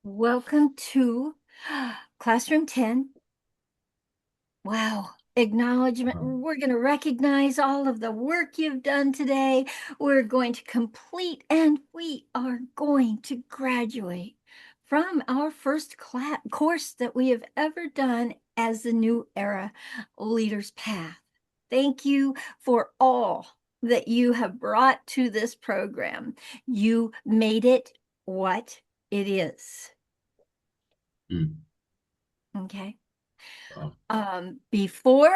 Welcome to Classroom 10. Wow, acknowledgement. Wow. We're going to recognize all of the work you've done today. We're going to complete and we are going to graduate from our first class course that we have ever done as the New Era Leaders Path. Thank you for all that you have brought to this program. You made it what it is. Mm. Okay. Wow. Before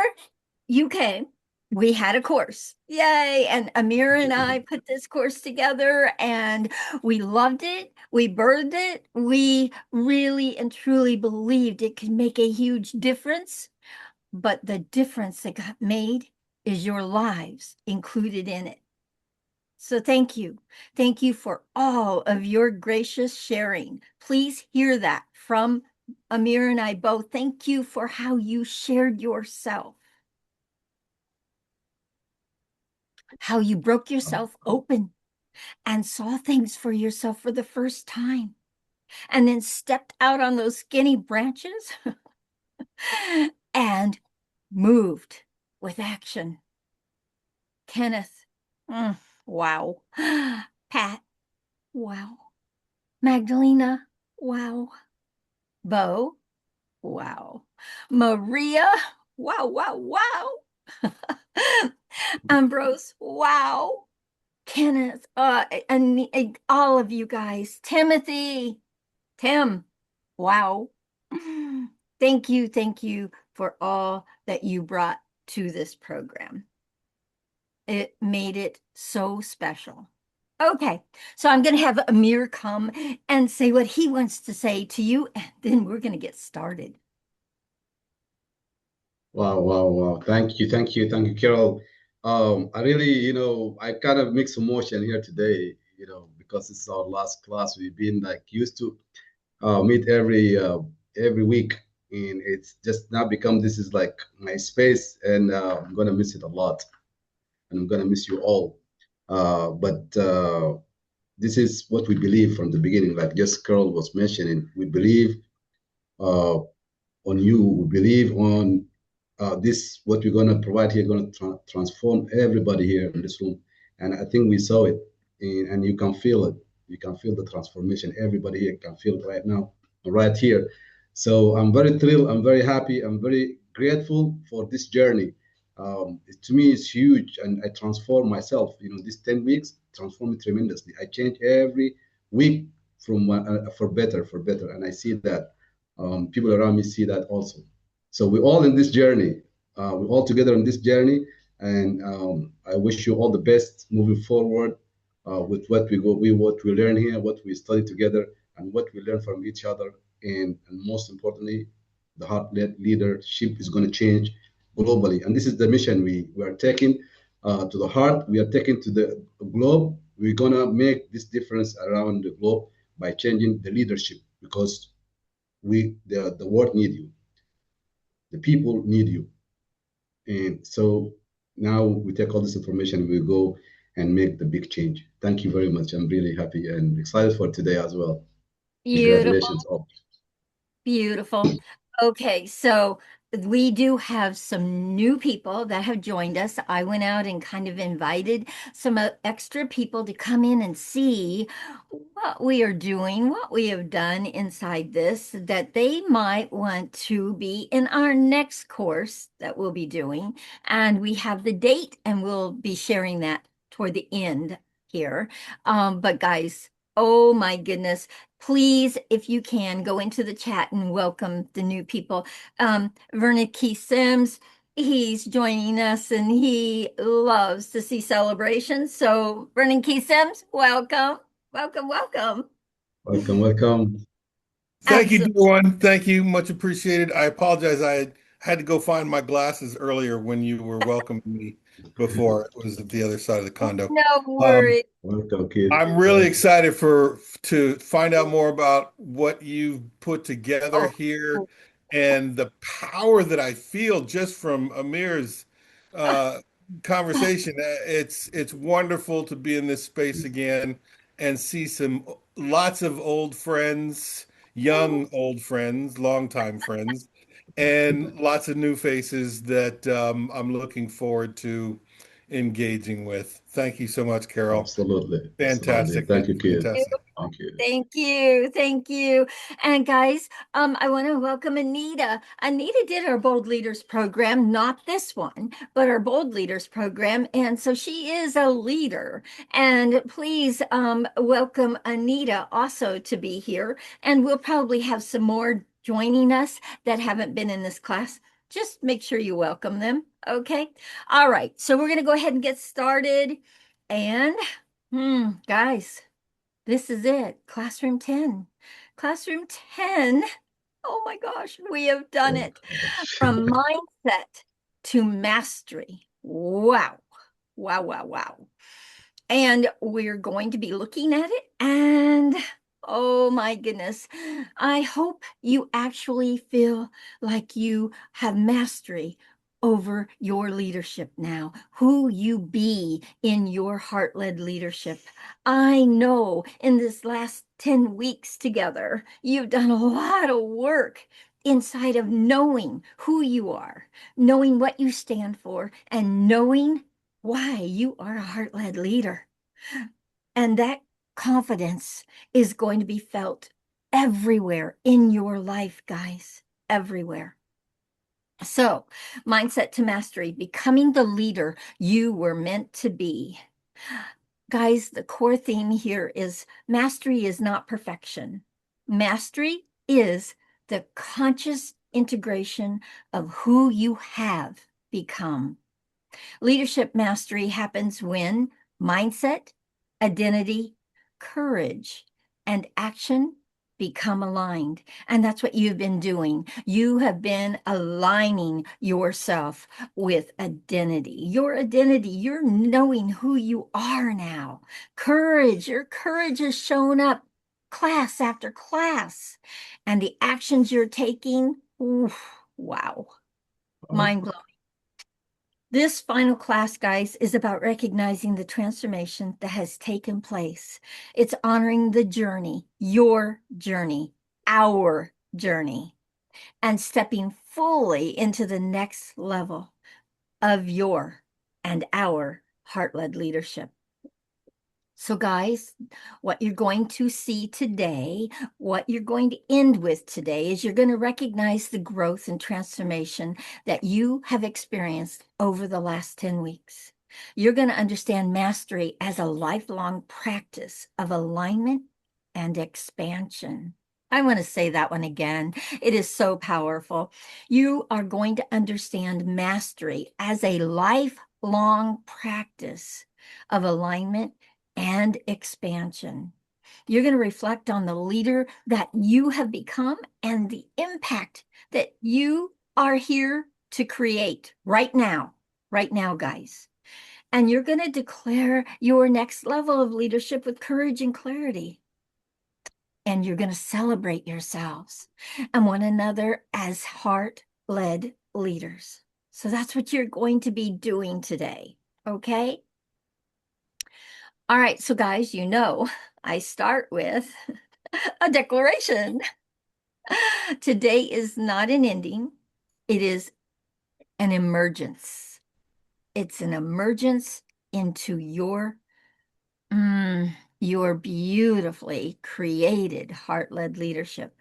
you came, we had a course. Yay. And Amir and I put this course together and we loved it. We birthed it. We really and truly believed it could make a huge difference. But the difference that got made is your lives included in it. So thank you. Thank you for all of your gracious sharing. Please hear that from Amir and I both. Thank you for how you shared yourself, how you broke yourself open and saw things for yourself for the first time, and then stepped out on those skinny branches and moved with action. Kenneth, wow. Pat, wow. Magdalena, wow. Bo, wow. Maria, wow, wow, wow. Ambrose, wow. Kenneth, and all of you guys. Timothy, Tim, wow. Thank you for all that you brought to this program. It made it so special. Okay, so I'm going to have Amir come and say what he wants to say to you, and then we're going to get started. Wow, wow, wow. Thank you, Carol. I really, I kind of mixed emotion here today, because it's our last class. We've been like used to meet every week, and it's just now become this is like my space, and I'm gonna miss it a lot, and I'm gonna miss you all. But this is what we believe from the beginning, like just Carol was mentioning. We believe uh, on you. We believe on this, what we're going to provide here, going to transform everybody here in this room. And I think we saw it, and you can feel it. You can feel the transformation. Everybody here can feel it right now, right here. So I'm very thrilled. I'm very happy. I'm very grateful for this journey. To me, it's huge, and I transform myself. These 10 weeks transform me tremendously. I change every week from for better, and I see that people around me see that also. So we're all in this journey. We're all together in this journey, and I wish you all the best moving forward with what we learn here, what we study together, and what we learn from each other. And most importantly, the heart-led leadership is going to change globally, and this is the mission we are taking to the heart. We are taking to the globe. We're going to make this difference around the globe by changing the leadership because the world need you, the people need you. And so now we take all this information, we go and make the big change. Thank you very much. I'm really happy and excited for today as well. Congratulations Beautiful. all. Beautiful. Okay, so we do have some new people that have joined us. I went out and kind of invited some extra people to come in and see what we are doing, what we have done inside this, that they might want to be in our next course that we'll be doing. And we have the date, and we'll be sharing that toward the end here. But guys, oh my goodness. Please, if you can, go into the chat and welcome the new people. Vernon Key Sims, he's joining us and he loves to see celebrations. So, Vernon Key Sims, welcome, welcome, welcome. Welcome, welcome. Thank you, Absolutely. dear one. Thank you. Much appreciated. I apologize. I had to go find my glasses earlier when you were welcoming me before. It was at the other side of the condo. No Um, worries. Welcome, kid. I'm really excited to find out more about what you've put together Oh, here and the power that I feel just from Amir's uh, conversation. It's wonderful to be in this space again and see some lots of old friends young old friends, longtime friends, and lots of new faces that I'm looking forward to engaging with. Thank you so much, Carol. Absolutely. Absolutely. Fantastic, Thank you, Keith. fantastic. Thank you. Thank you. Thank you. And guys, I want to welcome Anita. Anita did our Bold Leaders program, not this one, but our Bold Leaders program. And so she is a leader. And please welcome Anita also to be here. And we'll probably have some more joining us that haven't been in this class. Just make sure you welcome them. Okay. All right. So we're going to go ahead and get started. And guys. This is it, Classroom 10. Classroom 10. Oh my gosh, we have done Oh, it. gosh. From mindset to mastery. Wow. Wow, wow, wow. And we're going to be looking at it. And oh my goodness, I hope you actually feel like you have mastery over your leadership now, who you be in your heart-led leadership. I know in this last 10 weeks together, you've done a lot of work inside of knowing who you are, knowing what you stand for, and knowing why you are a heart-led leader. And that confidence is going to be felt everywhere in your life, guys, everywhere. So, mindset to mastery, becoming the leader you were meant to be. Guys, the core theme here is mastery is not perfection. Mastery is the conscious integration of who you have become. Leadership mastery happens when mindset, identity, courage, and action become aligned. And that's what you've been doing. You have been aligning yourself with identity. Your identity, you're knowing who you are now. Courage, your courage has shown up class after class. And the actions you're taking, oof, wow, Oh, mind blowing. This final class, guys, is about recognizing the transformation that has taken place. It's honoring the journey, your journey, our journey, and stepping fully into the next level of your and our heart-led leadership. So, guys, what you're going to see today, what you're going to end with today, is you're going to recognize the growth and transformation that you have experienced over the last 10 weeks. You're going to understand mastery as a lifelong practice of alignment and expansion. I want to say that one again. It is so powerful. You are going to understand mastery as a lifelong practice of alignment and expansion. You're going to reflect on the leader that you have become and the impact that you are here to create right now, guys. And you're going to declare your next level of leadership with courage and clarity. And you're going to celebrate yourselves and one another as heart-led leaders. So that's what you're going to be doing today, okay? All right, so guys, I start with a declaration. Today is not an ending, it is an emergence. It's an emergence into your beautifully created heart-led leadership.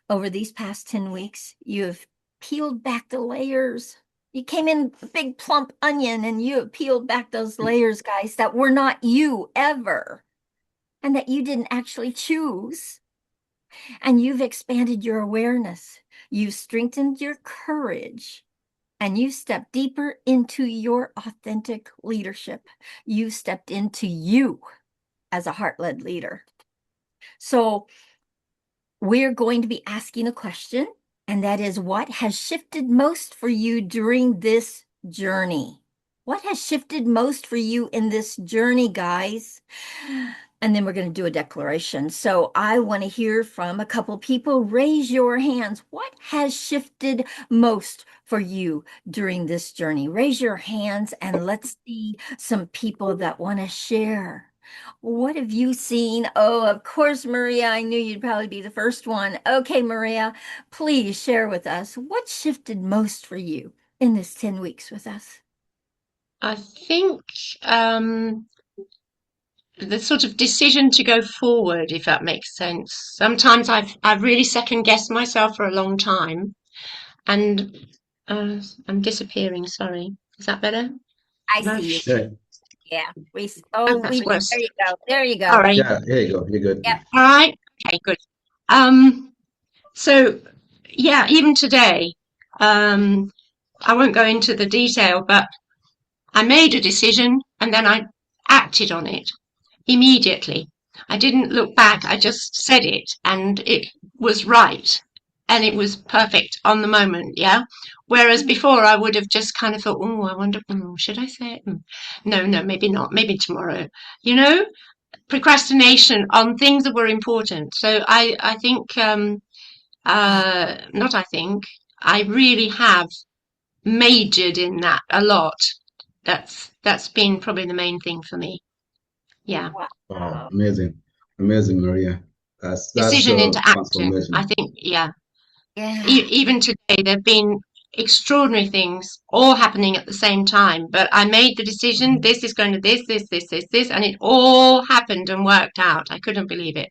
Over these past 10 weeks, you have peeled back the layers. You came in a big plump onion and you have peeled back those layers, guys, that were not you ever and that you didn't actually choose. And you've expanded your awareness. You've strengthened your courage and you stepped deeper into your authentic leadership. You stepped into you as a heart-led leader. So we're going to be asking a question, and that is, what has shifted most for you during this journey? What has shifted most for you in this journey, guys? And then we're going to do a declaration. So I want to hear from a couple people. Raise your hands. What has shifted most for you during this journey? Raise your hands and let's see some people that want to share. What have you seen? Oh, of course, Maria. I knew you'd probably be the first one. Okay, Maria, please share with us what shifted most for you in this 10 weeks with us. I think the sort of decision to go forward, if that makes sense. Sometimes I've really second guessed myself for a long time, and I'm disappearing. Sorry, is that better? I No, see you. Yeah, Yeah. oh, We that's worse. there you go. There you go. Sorry. yeah, here you go. You're good. Yep. All right. Okay, good. Um, so yeah, even today, I won't go into the detail, but I made a decision and then I acted on it immediately. I didn't look back, I just said it and it was right and it was perfect on the moment, yeah? Whereas before I would have just kind of thought, oh, I wonder, should I say it? No, no, maybe not, maybe tomorrow. You know, procrastination on things that were important. So I think, not I think, I really have majored in that a lot. That's been probably the main thing for me. Yeah. Wow, Wow. amazing, amazing, Maria. That's Decision into action. I transformation. think, yeah. Yeah. Even today, there have been extraordinary things all happening at the same time. But I made the decision, this is going to this, and it all happened and worked out. I couldn't believe it.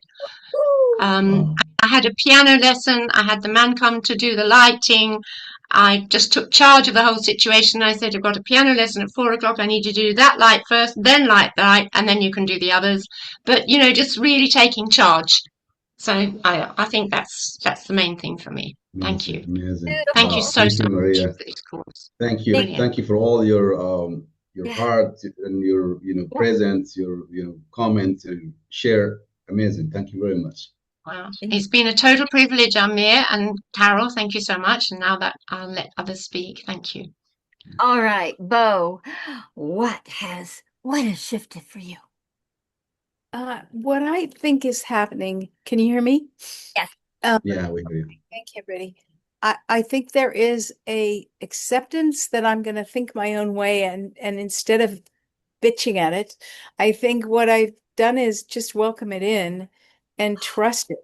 Woo. Um, Wow, I had a piano lesson. I had the man come to do the lighting. I just took charge of the whole situation. I said, I've got a piano lesson at 4 o'clock. I need you to do that light first, then light the light, and then you can do the others. But, just really taking charge. So I think that's the main thing for me. Thank amazing, you. amazing. Thank you Beautiful. Wow, so, thank so you, much Maria. for this course. Thank Thank you, Brilliant. thank you for all your Yeah. heart and your Yeah. presence, your comments and share. Amazing. Thank you very much. Wow. Thank It's been a total privilege, Amir and Carol. Thank you so much. And now that I'll let others speak. Thank you. All right, Bo, what has shifted for you? What I think is happening, can you hear me? Yes. Yeah, we hear you. Thank you, Brittany. I think there is a acceptance that I'm going to think my own way and instead of bitching at it, I think what I've done is just welcome it in and trust it.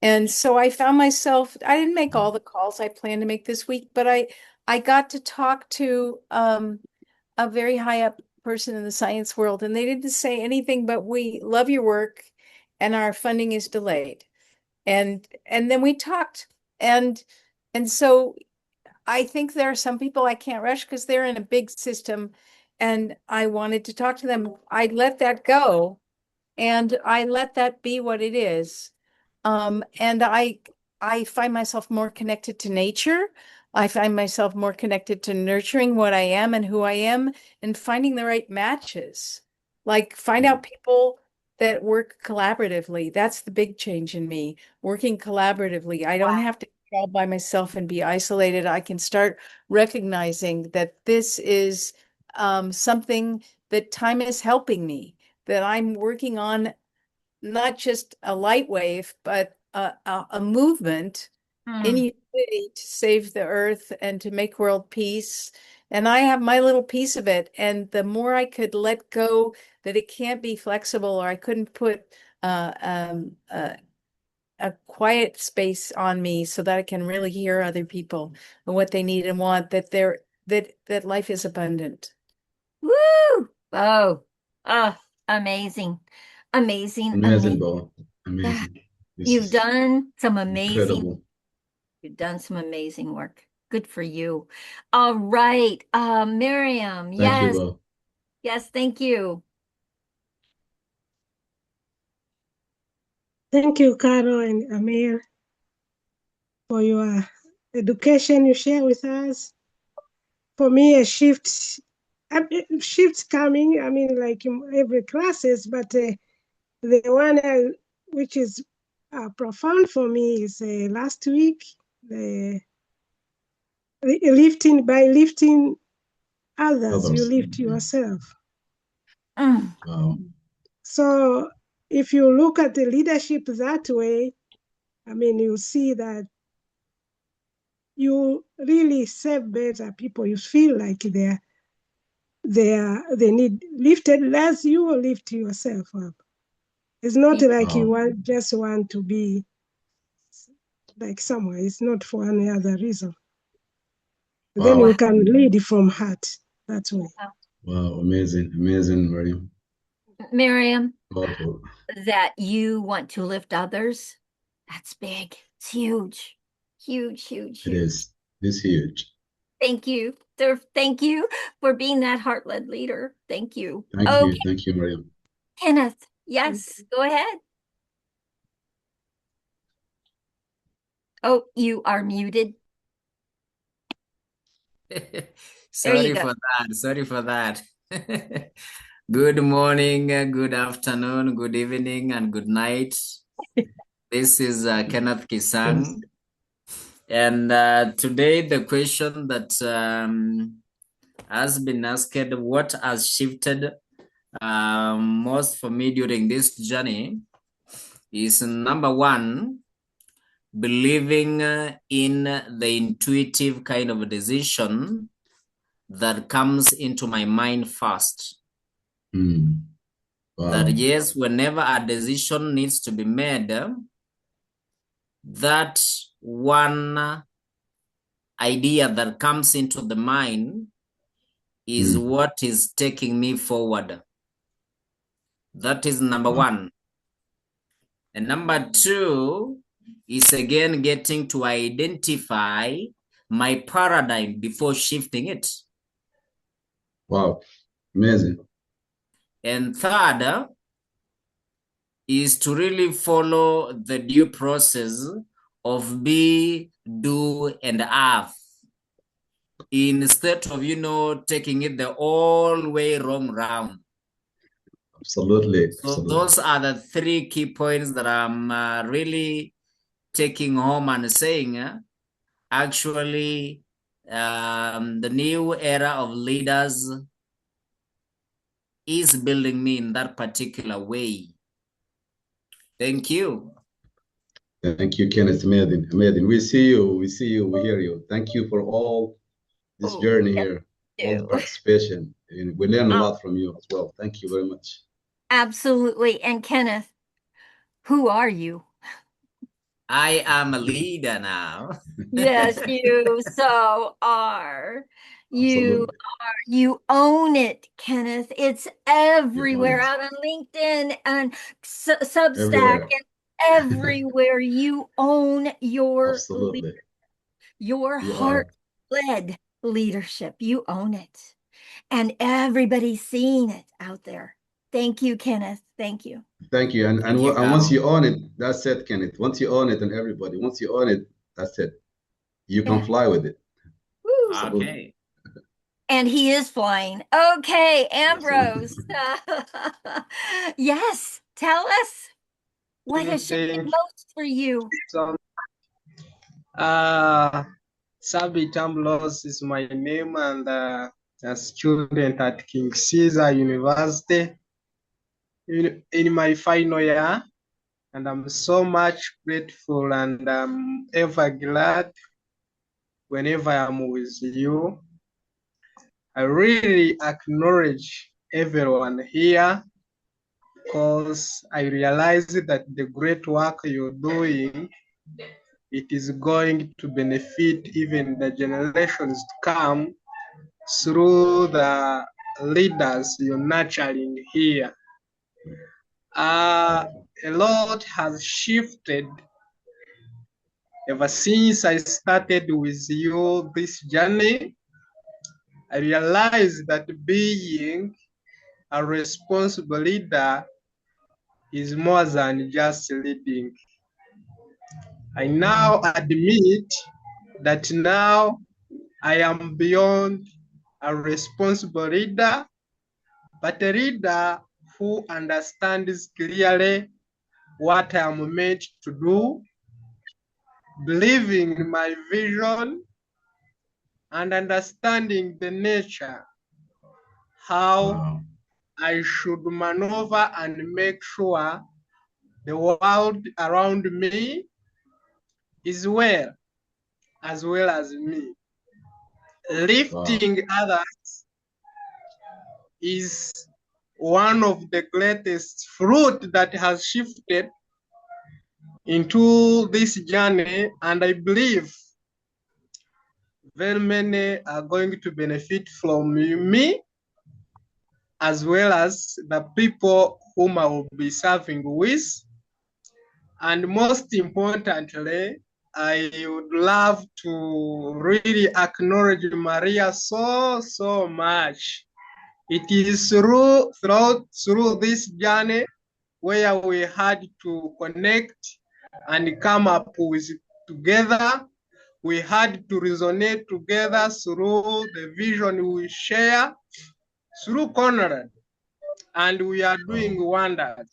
And so I found myself, I didn't make all the calls I planned to make this week, but I got to talk to a very high up person in the science world, and they didn't say anything but we love your work and our funding is delayed. And then we talked and and so I think there are some people I can't rush because they're in a big system and I wanted to talk to them. I let that go and I let that be what it is. And I find myself more connected to nature. I find myself more connected to nurturing what I am and who I am and finding the right matches. Like find out people that work collaboratively. That's the big change in me, working collaboratively. I don't Wow. have to be all by myself and be isolated. I can start recognizing that this is something that time is helping me, that I'm working on not just a light wave, but a movement in Hmm. unity to save the earth and to make world peace. And I have my little piece of it. And the more I could let go that it can't be flexible, or I couldn't put uh, um, uh, a quiet space on me so that I can really hear other people and what they need and want, that life is abundant. Woo! Oh, oh, amazing. Amazing, Amazing, amazing. Bo. Yeah. Amazing. This You've is done some amazing, incredible. you've done some amazing work. Good for you. All right. Miriam, Thank you, yes, Bo. yes, thank you. Thank you, Carol and Amir, for your education you share with us. For me, shifts coming. I mean, like in every classes, but the one which is profound for me is last week. The lifting by lifting others, you Others. lift yourself. Mm. Wow. So if you look at the leadership that way, I mean, you see that you really serve better people. You feel like they need lifted, less you will lift yourself up. It's not like you just want to be like somewhere. It's not for any other reason. Then Wow. you can lead from heart that way. Wow. Amazing. Amazing, Miriam. Miriam, Powerful. that you want to lift others, that's big. It's huge. Huge, huge, It huge. is. It's huge. Thank you. Thank you for being that heart-led leader. Thank you. Thank Okay, you. Thank you, Miriam. Kenneth. Yes, go ahead. Oh, you are muted. There you Sorry go. for that. Sorry for that. Good morning, good afternoon, good evening, and good night. This is Kenneth Yes. Kisang. And today, the question that has been asked, what has shifted most for me during this journey is number one, believing in the intuitive kind of a decision that comes into my mind first. Mm. That Wow. yes, whenever a decision needs to be made, that one idea that comes into the mind is Mm. what is taking me forward. That is number Wow. one. And number two is again getting to identify my paradigm before shifting it. Wow. Amazing. And third is to really follow the due process of be, do, and have, instead of, taking it the all way wrong round. Absolutely. So Absolutely. those are the three key points that I'm really taking home and saying, actually, the new era of leaders is building me in that particular way. Thank you. Thank you, Kenneth. Amazing. Amazing. We see you. We see you. We hear you. Thank you for all this Oh, journey yes, here, all the you do. participation. And we learn a Oh, lot from you as well. Thank you very much. absolutely. And Kenneth, who are you? I am a leader now. Yes, you so are. You Absolutely. you own it, Kenneth. It's You own everywhere it. out on LinkedIn and Substack Everywhere. and everywhere. You own Absolutely. your You are. heart-led leadership. You own it. And everybody's seeing it out there. Thank you, Kenneth. Thank you. Thank you. Thank you, And once Val. you own it, that's it, Kenneth. Once you own it, and everybody, once you own it, that's it. You can Yeah. fly with it. Woo. Absolutely. Okay. And he is flying. Okay, Absolutely. Ambrose. Yes, tell us what has shifted Thank most for you. you so much. Sabi Tamblos is my name, and a student at King Caesar University in my final year. And I'm so much grateful, and I'm ever glad whenever I'm with you. I really acknowledge everyone here because I realize that the great work you're doing, it is going to benefit even the generations to come through the leaders you're nurturing here. A lot has shifted ever since I started with you this journey. I realized that being a responsible leader is more than just leading. I now admit that now I am beyond a responsible leader, but a leader who understands clearly what I am meant to do, believing in my vision, and understanding the nature, how Wow. I should maneuver and make sure the world around me is well, as well as me. Wow. Lifting others is one of the greatest fruit that has shifted into this journey, and I believe very many are going to benefit from me as well as the people whom I will be serving with. And most importantly, I would love to really acknowledge Maria so much. It is through this journey where we had to connect and come up with together. We had to resonate together through the vision we share through Conrad, and we are doing wonders.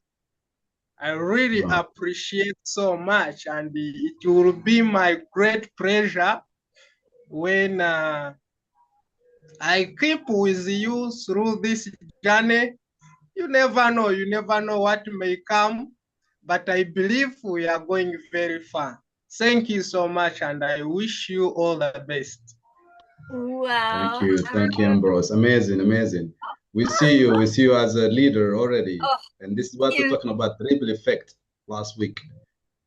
I really appreciate so much, and it will be my great pleasure when I keep with you through this journey. You never know what may come, but I believe we are going very far. Thank you so much, and I wish you all the best. Wow. Thank you, Ambrose. Amazing, amazing. We see you as a leader already. Oh, And this is what we're you. talking about, the ripple effect last week.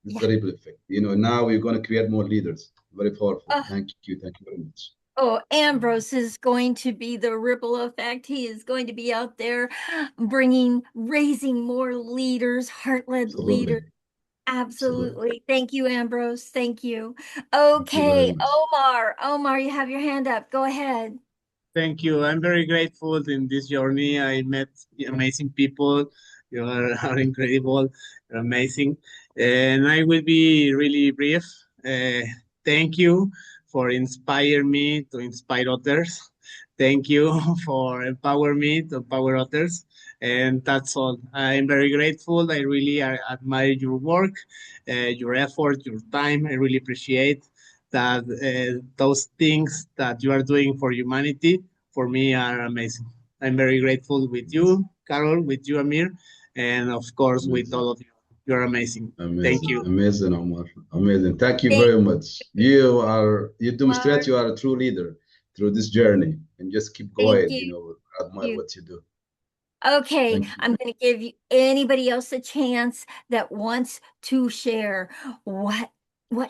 This is Yeah. the ripple effect. You know, now we're going to create more leaders. Very powerful. Oh, Thank you very much. oh, Ambrose is going to be the ripple effect. He is going to be out there raising more leaders, heart-led leaders. Absolutely. Absolutely. Absolutely. Thank you, Ambrose. Thank you. Thank you very Okay, much. Omar, you have your hand up. Go ahead. Thank you. I'm very grateful in this journey. I met amazing people. You are incredible, you're amazing. And I will be really brief. Thank you for inspire me to inspire others. Thank you for empower me to empower others. And that's all. I'm very grateful. I really admire your work, your effort, your time. I really appreciate that those things that you are doing for humanity for me are amazing. I'm very grateful with you, Carol, with you, Amir, and of course with Amazing. all of you. You're amazing. Thank Amazing. you. Amazing, Omar. Amazing. Thank you Thank very much. You Omar. demonstrate you are a true leader through this journey and just keep Thank going, you. I admire what you do. Okay, Thank you. I'm going to give you anybody else a chance that wants to share what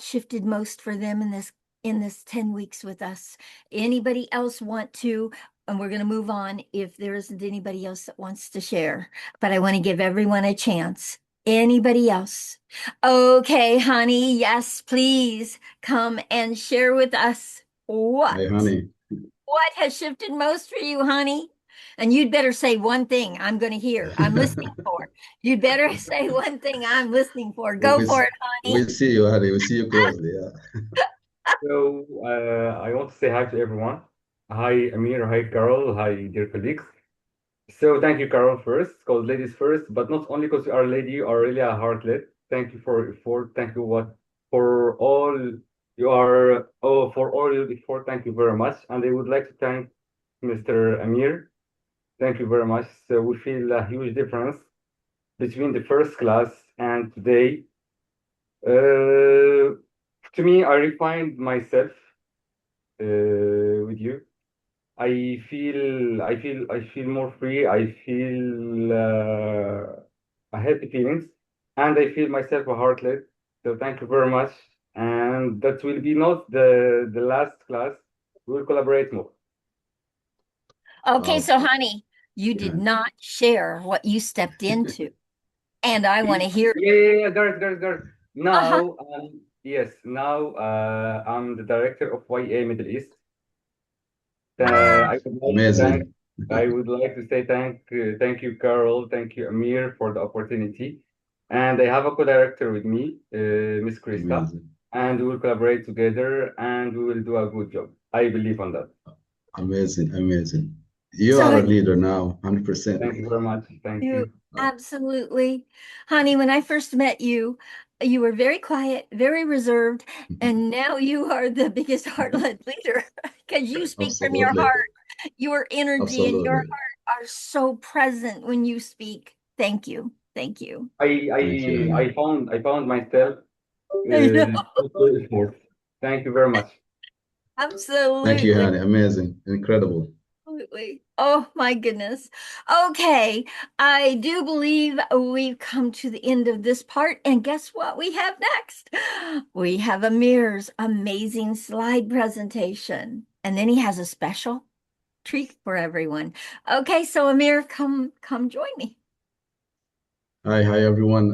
shifted most for them in this 10 weeks with us. Anybody else want to? And we're going to move on if there isn't anybody else that wants to share. But I want to give everyone a chance. Anybody else? Okay, honey, yes, please come and share with us Hi, honey. what has shifted most for you, honey? And you'd better say one thing I'm going to hear. I'm listening for. You'd better say one thing I'm listening for. Go we, for it, we honey. see you, honey. We see you closely. Yeah. So I want to say hi to everyone. Hi, Amir. Hi, Carol. Hi, dear colleagues. So thank you, Carol, first, because ladies first, but not only because you are a lady, you are really a heartlet. Thank you for your effort. Thank you for all you are. Oh, for all your effort. Thank you very much. And I would like to thank Mr. Amir. Thank you very much. So we feel a huge difference between the first class and today. To me, I refined myself with you. I feel more free. I feel a happy feelings, and I feel myself a heartlet. So thank you very much. And that will be not the last class. We will collaborate more. Okay, so honey, you did Yeah. not share what you stepped into, and I want to hear it. Yeah, Gareth. Uh-huh. Now, yes, now I'm the director of YA Middle East. Wow. Amazing. I would like to say thank you, Carol, thank you, Amir, for the opportunity. And I have a co-director with me, Miss Krista, Amazing. and we will collaborate together and we will do a good job. I believe on that. Amazing. Amazing. You So are a have leader now, 100%. Thank you very much. Thank you you. absolutely. Honey, when I first met you, you were very quiet, very reserved, and now you are the biggest heart-led leader because you speak from your Absolutely. heart. Your energy and your Absolutely. heart are so present when you speak. Thank you. Thank you. Thank you, honey. I found myself I know. to effort. Thank you very much. Thank you, Absolutely. honey. Amazing. Incredible. Absolutely. Oh my goodness. Okay, I do believe we've come to the end of this part, and guess what we have next? We have Amir's amazing slide presentation, and then he has a special treat for everyone. Okay, so Amir, come join me. Hi, everyone.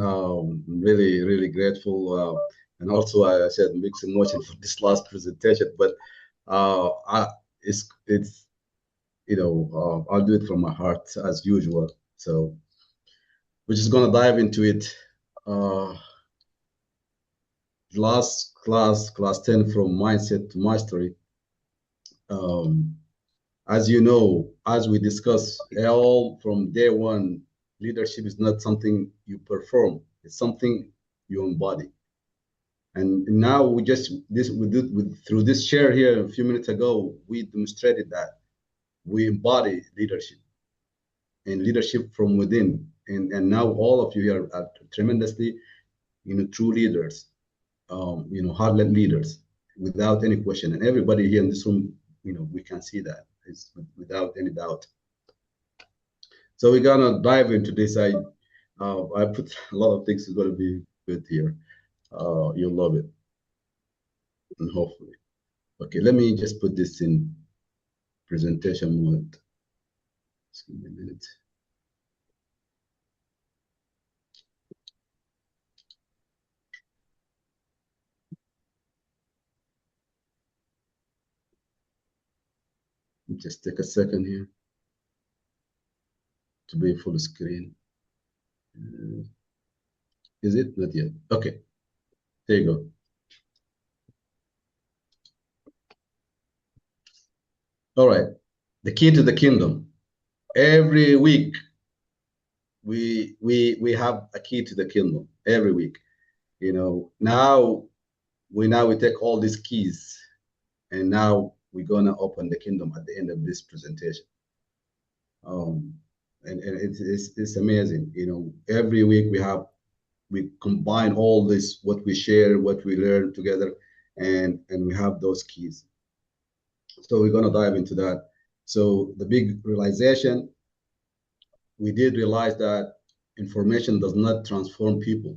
Really grateful. And also, I said mixed emotion for this last presentation, but it's I'll do it from my heart as usual. So we're just gonna dive into it. Uh, Last class 10 from mindset to mastery. Um, as you know, as we discussed, all from day one, leadership is not something you perform; it's something you embody. And now we just this we did with through this share here a few minutes ago, we demonstrated that we embody leadership and leadership from within. And now all of you here are tremendously, true leaders, heart-led leaders, without any question. And everybody here in this room, we can see that it's without any doubt. So we're gonna dive into this. I put a lot of things is gonna be good here. You'll love it, and hopefully. Okay, let me just put this in presentation mode. Just give me a minute. Just take a second here to be full screen. Is it? Not yet. Okay, there you go. All right, the key to the kingdom. Every week, we have a key to the kingdom. Every week, now we take all these keys, and now we're gonna open the kingdom at the end of this presentation. And it's amazing. Every week we combine all this, what we share, what we learn together, and we have those keys. So we're gonna dive into that. So the big realization, we did realize that information does not transform people.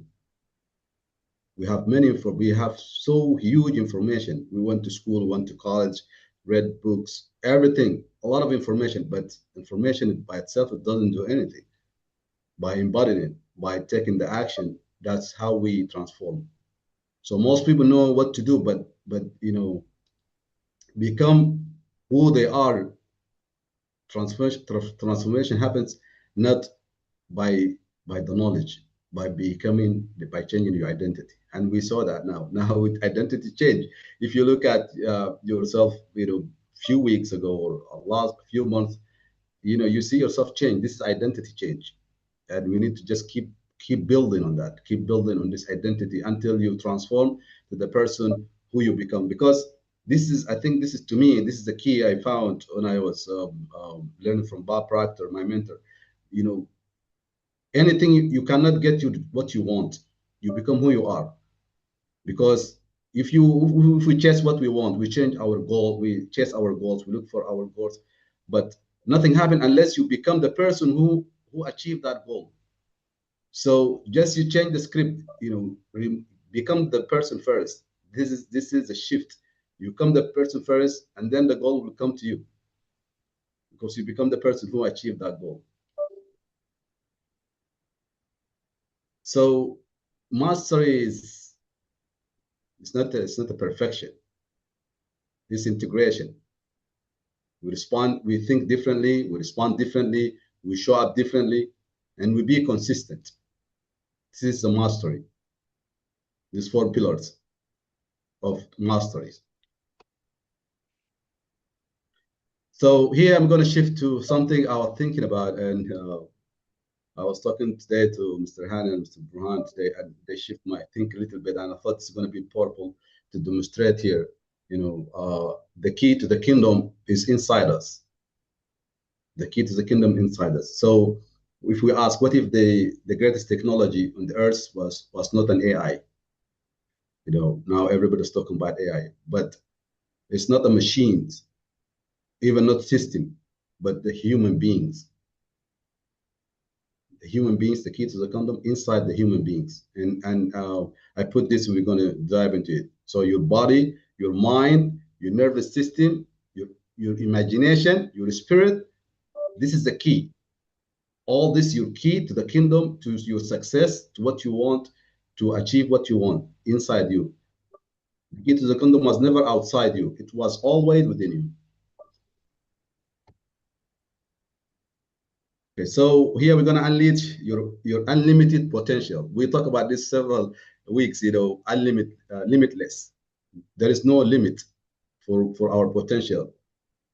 We have so huge information. We went to school, went to college, read books, everything, a lot of information, but information by itself, it doesn't do anything. By embodying it, by taking the action, that's how we transform. So most people know what to do, but become who they are. Transformation happens not by the knowledge, by changing your identity. And we saw that now with identity change. If you look at yourself, few weeks ago or last few months, you see yourself change. This is identity change, and we need to just keep building on that, keep building on this identity until you transform to the person who you become. Because I think this is, to me, this is the key I found when I was learning from Bob Proctor, my mentor. Anything you cannot get you what you want. You become who you are. Because if we chase what we want, we change our goal, we chase our goals, we look for our goals, but nothing happens unless you become the person who achieved that goal. So just you change the script, become the person first. This is a shift. You become the person first, and then the goal will come to you, because you become the person who achieved that goal. So mastery is it's not a perfection. It's integration. We think differently, we respond differently, we show up differently, and we be consistent. This is the mastery. These 4 pillars of masteries. So here I'm going to shift to something I was thinking about, and I was talking today to Mr. Han and Mr. Burhan today, and they shift my thinking a little bit, and I thought it's going to be important to demonstrate here. The key to the kingdom is inside us. The key to the kingdom inside us. So if we ask, what if the greatest technology on the earth was not an AI? Now everybody's talking about AI, but it's not a machine, even not system. but the human beings, the key to the kingdom inside the human beings. And I put this, we're going to dive into it. So your body, your mind, your nervous system, your imagination, your spirit, this is the key. All this your key to the kingdom, to your success, to what you want, to achieve what you want inside you. The key to the kingdom was never outside you. It was always within you. Okay, so here we're gonna unleash your unlimited potential. We talk about this several weeks, limitless. There is no limit for our potential.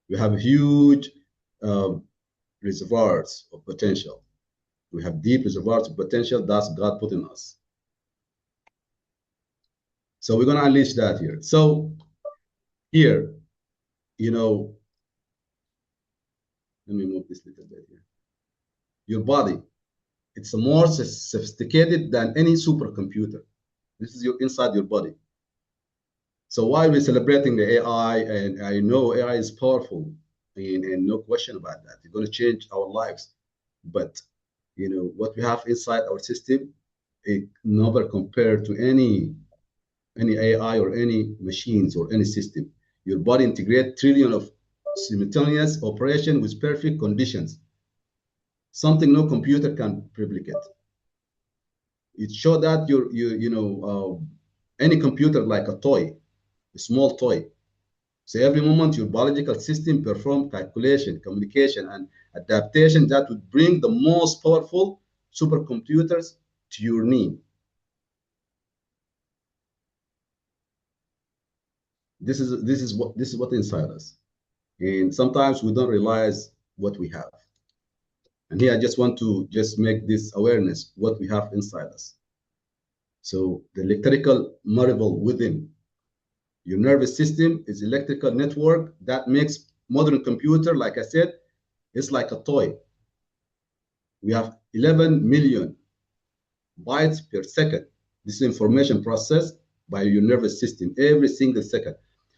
We have huge uh, reservoirs of potential. We have deep reservoirs of potential that God put in us. So we're gonna unleash that here. So here, let me move this little bit here. Your body, it's more sophisticated than any supercomputer. This is your inside your body. So while we're celebrating the AI, and I know AI is powerful, and no question about that, it's going to change our lives. But what we have inside our system, it never compared to any AI or any machines or any system. Your body integrates trillion of simultaneous operation with perfect conditions, something no computer can replicate. It show that any computer like a toy, a small toy. So every moment your biological system perform calculation, communication, and adaptation that would bring the most powerful supercomputers to your need. This is what inside us, and sometimes we don't realize what we have. And here I just want to just make this awareness what we have inside us. So the electrical marvel within your nervous system is electrical network that makes modern computer, like I said, it's like a toy. We have 11 million bytes per second. This information processed by your nervous system every single second.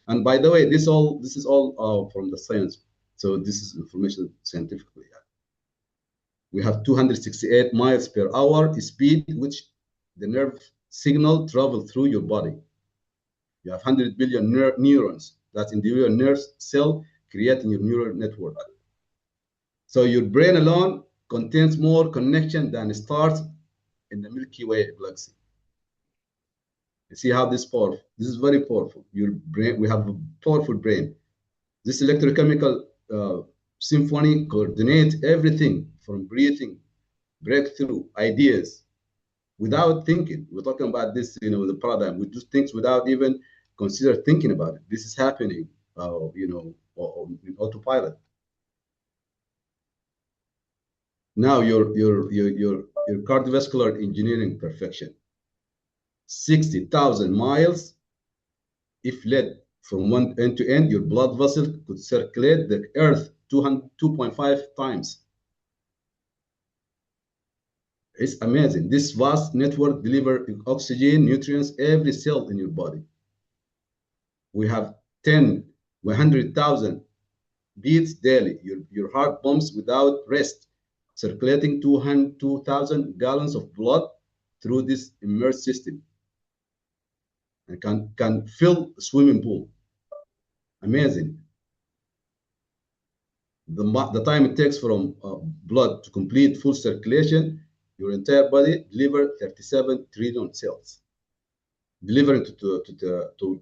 And by the way, this is all from the science. So this is information scientifically. We have 268 miles per hour speed, which the nerve signal travel through your body. You have 100 billion neurons that individual nerve cell creating your neural network. So your brain alone contains more connection than stars in the Milky Way galaxy. You see how this is powerful? This is very powerful. Your brain, we have a powerful brain. This electrochemical symphony coordinates everything from breathing, breakthrough, ideas, without thinking. We're talking about this, the paradigm. We do things without even consider thinking about it. This is happening, in autopilot. Now your cardiovascular engineering perfection. 60,000 miles, if led from one end to end, your blood vessel could circulate the earth 2.5 times. It's amazing. This vast network delivers oxygen, nutrients, every cell in your body. We have 100,000 beats daily. Your heart pumps without rest, circulating 2,000 gallons of blood through this immersed system, and can fill a swimming pool. Amazing. The time it takes from blood to complete full circulation, your entire body delivers 37 trillion cells, delivering to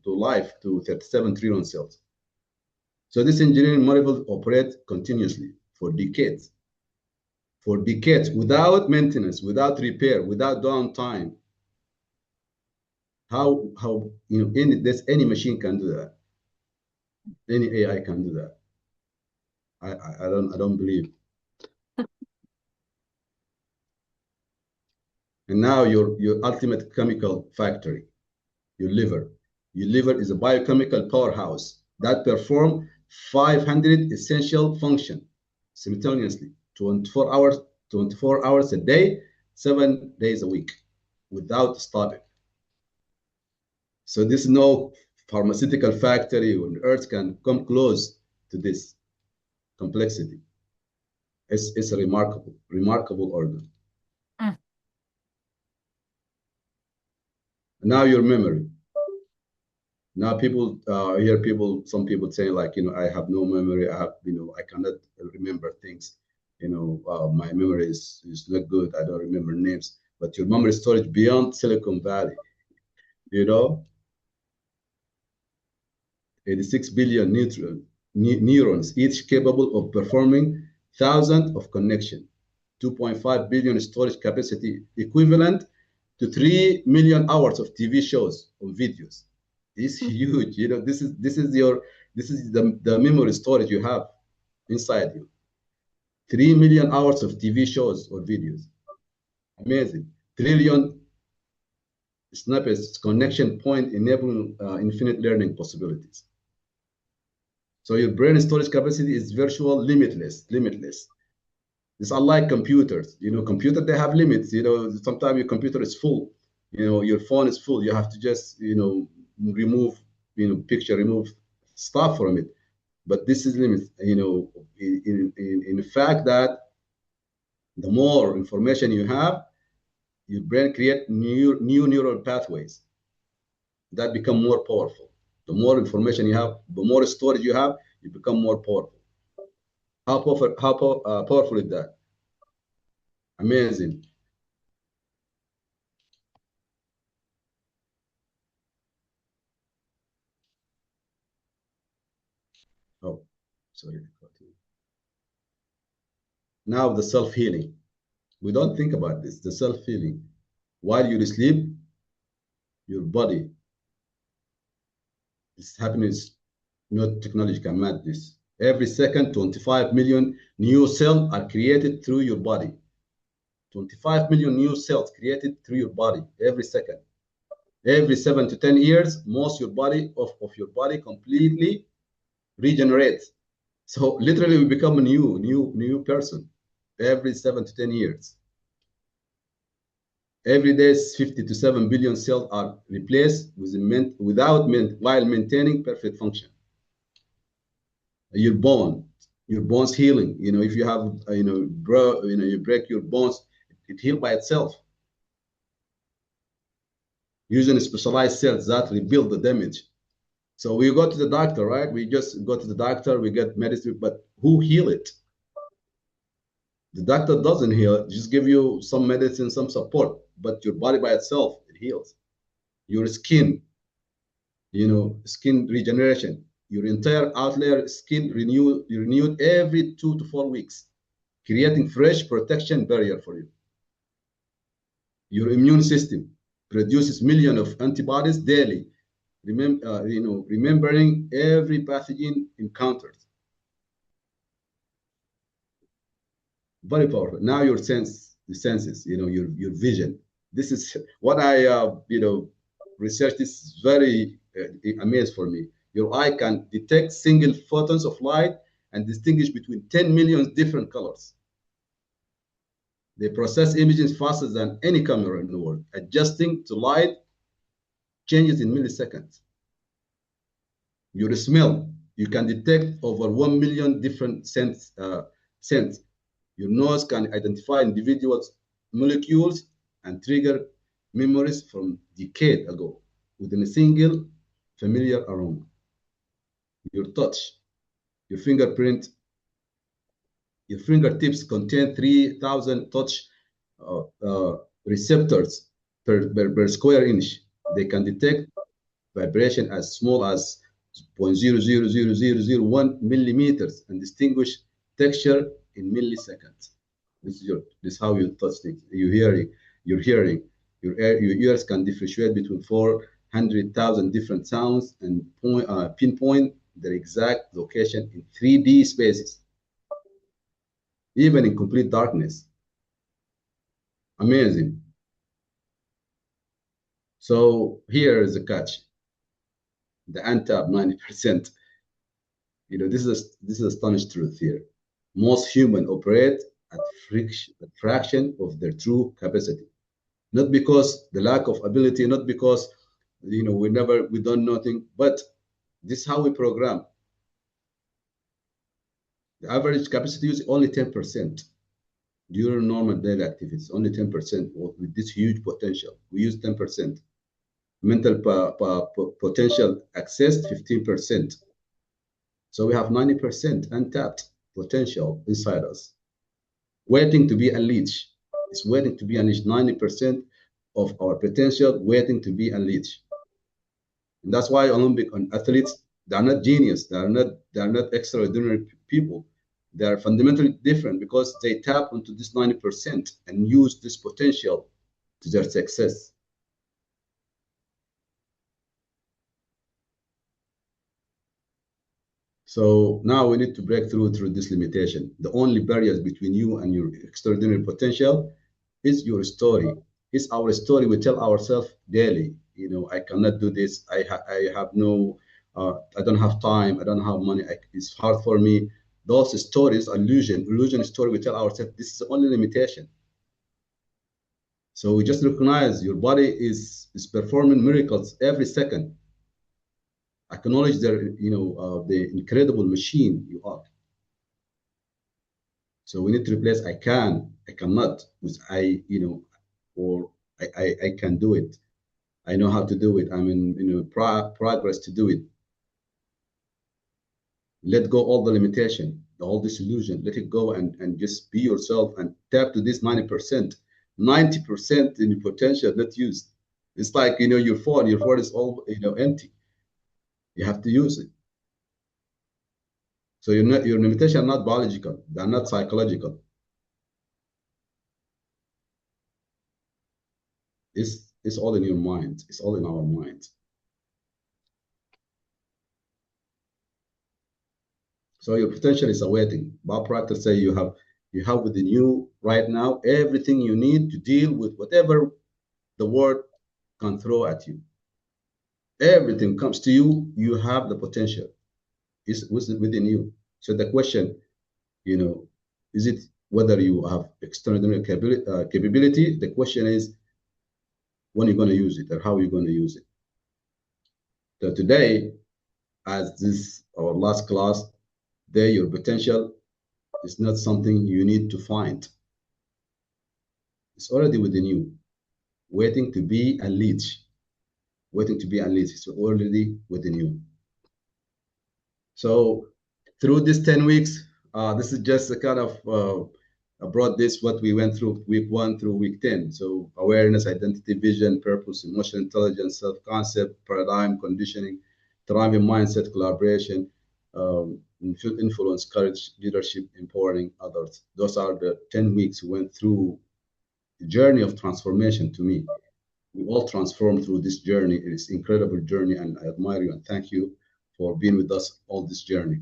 life to 37 trillion cells. So this engineering marvel operates continuously for decades, without maintenance, without repair, without downtime. How any machine can do that, any AI can do that. I don't believe. And now your ultimate chemical factory, your liver. Your liver is a biochemical powerhouse that performs 500 essential functions simultaneously, 24 hours a day, 7 days a week, without stopping. So this no pharmaceutical factory on earth can come close to this complexity. It's a remarkable organ. Mm. Now your memory. Now people hear some people saying like, I have no memory. I cannot remember things. My memory is not good. I don't remember names. But your memory storage beyond Silicon Valley, you know, 86 billion neurons, each capable of performing thousands of connections, 2.5 billion storage capacity, equivalent to 3 million hours of TV shows or videos. It's huge. This is the memory storage you have inside you. 3 million hours of TV shows or videos. Amazing. Trillion snippets connection point enabling infinite learning possibilities. So your brain storage capacity is virtual limitless. It's unlike computers. Computer, they have limits. Sometimes your computer is full. Your phone is full. You have to just, remove, remove stuff from it. But this is limit, in the fact that the more information you have, your brain create new neural pathways that become more powerful. The more information you have, the more storage you have, you become more powerful. How powerful is that? Amazing. Oh, sorry. Now the self-healing. We don't think about this, the self-healing. While you sleep, your body is happening, not technology can match this. Every second, 25 million new cells are created through your body. 25 million new cells created through your body every second. Every 7 to 10 years, most of your body completely regenerates. So literally we become a new person every 7 to 10 years. Every day, 50 to 7 billion cells are replaced while maintaining perfect function. Your bones healing. If you have, you break your bones, it heals by itself. Using specialized cells that rebuild the damage. So we go to the doctor, right? We just go to the doctor, we get medicine, but who heal it? The doctor doesn't heal it, just give you some medicine, some support, but your body by itself, it heals. Your skin, skin regeneration. Your entire outer skin renewed every 2 to 4 weeks, creating fresh protection barrier for you. Your immune system produces millions of antibodies daily, remembering every pathogen encountered. Very powerful. Now your senses, your vision. This is what I, research. This is very amazing for me. Your eye can detect single photons of light and distinguish between 10 million different colors. They process images faster than any camera in the world, adjusting to light changes in milliseconds. Your smell, you can detect over 1 million different scents. Your nose can identify individuals' molecules and trigger memories from decades ago within a single familiar aroma. Your touch, your fingertips contain 3,000 touch receptors per square inch. They can detect vibration as small as 0.00001 millimeters and distinguish texture in milliseconds. This is how you touch things. Your ears can differentiate between 400,000 different sounds and pinpoint their exact location in 3D spaces, even in complete darkness. Amazing. So here is the catch. The untapped 90%. This is astonishing truth here. Most humans operate at a fraction of their true capacity. Not because the lack of ability, not because we done nothing, but this is how we program. The average capacity use only 10%. During normal daily activities, only 10% with this huge potential. We use 10%. Mental potential accessed 15%. So we have 90% untapped potential inside us, waiting to be unleashed. It's waiting to be unleashed. 90% of our potential waiting to be unleashed. And that's why Olympic athletes, they're not genius. They're not extraordinary people. They are fundamentally different because they tap into this 90% and use this potential to their success. So now we need to break through this limitation. The only barriers between you and your extraordinary potential is your story. It's our story we tell ourselves daily. You know, I cannot do this. I have no, I don't have time. I don't have money. It's hard for me. Those stories, illusion story we tell ourselves. This is the only limitation. So we just recognize your body is performing miracles every second. Acknowledge the incredible machine you are. So we need to replace I cannot with or I can do it. I know how to do it. I'm in progress to do it. Let go all the limitation, all this illusion. Let it go and just be yourself and tap to this 90%. 90% in your potential not used. It's like your phone. Your phone is all empty. You have to use it. So your limitations are not biological. They're not psychological. It's all in your mind. It's all in our minds. So your potential is awaiting. Bob Proctor say you have within you right now everything you need to deal with whatever the world can throw at you. Everything comes to you. You have the potential. It's within you. So the question, is it whether you have extraordinary capability? The question is when you're going to use it or how you're going to use it. So today, as this our last class, your potential is not something you need to find. It's already within you, waiting to be unleashed. Waiting to be unleashed. It's already within you. So through these 10 weeks, this is just a kind of I brought this what we went through week 1 through week 10. So awareness, identity, vision, purpose, emotional intelligence, self-concept, paradigm, conditioning, thriving mindset, collaboration, influence, courage, leadership, empowering others. Those are the 10 weeks we went through the journey of transformation to me. We all transformed through this journey. It is an incredible journey, and I admire you and thank you for being with us all this journey.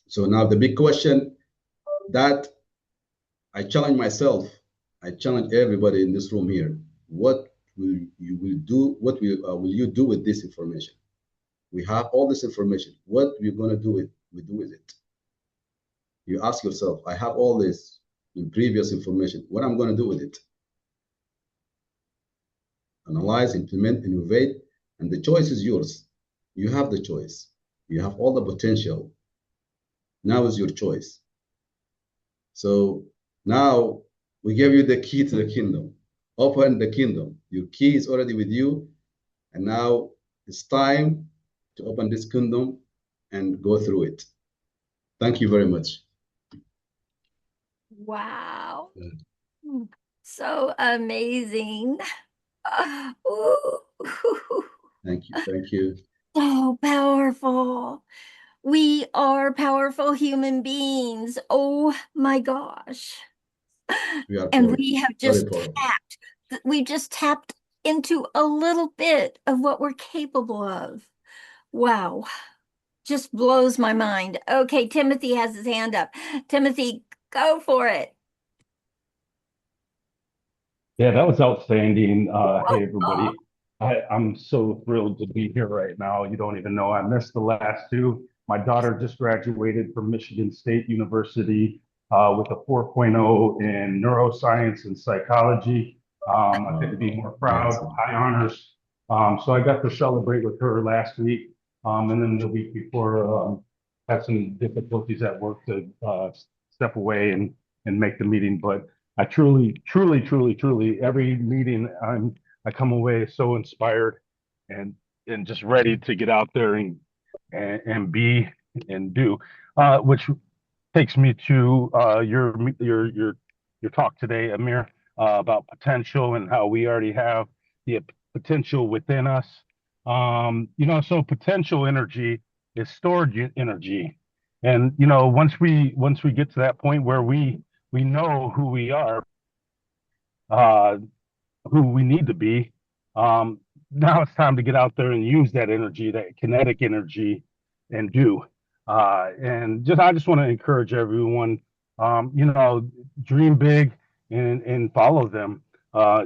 So now the big question that I challenge myself, I challenge everybody in this room here. What will you do? What will you do with this information? We have all this information. What we're going to do with it? You ask yourself, I have all this in previous information. What I'm going to do with it? Analyze, implement, innovate, and the choice is yours. You have the choice. You have all the potential. Now is your choice. So now we give you the key to the kingdom. Open the kingdom. Your key is already with you. And now it's time to open this kingdom and go through it. Thank you very much. Wow. So amazing. Thank you. Thank you. So powerful. We are powerful human beings. Oh my gosh. We are And powerful. we just tapped into a little bit of what we're capable of. Wow. Just blows my mind. Okay, Timothy has his hand up. Timothy, go for it. Yeah, that was outstanding. Hey, everybody. I'm so thrilled to be here right now. You don't even know. I missed the last two. My daughter just graduated from Michigan State University with a 4.0 in neuroscience and psychology. I couldn't be more proud, high honors. So I got to celebrate with her last week. And then the week before, had some difficulties at work to step away and make the meeting. But I truly, every meeting I come away so inspired and just ready to get out there and be and do, which takes me to your talk today, Amir, about potential and how we already have the potential within us. So potential energy is stored energy, and once we get to that point where we know who we are, uh, who we need to be. Um, Now it's time to get out there and use that energy, that kinetic energy, and do. I just want to encourage everyone, dream big and follow them. Uh,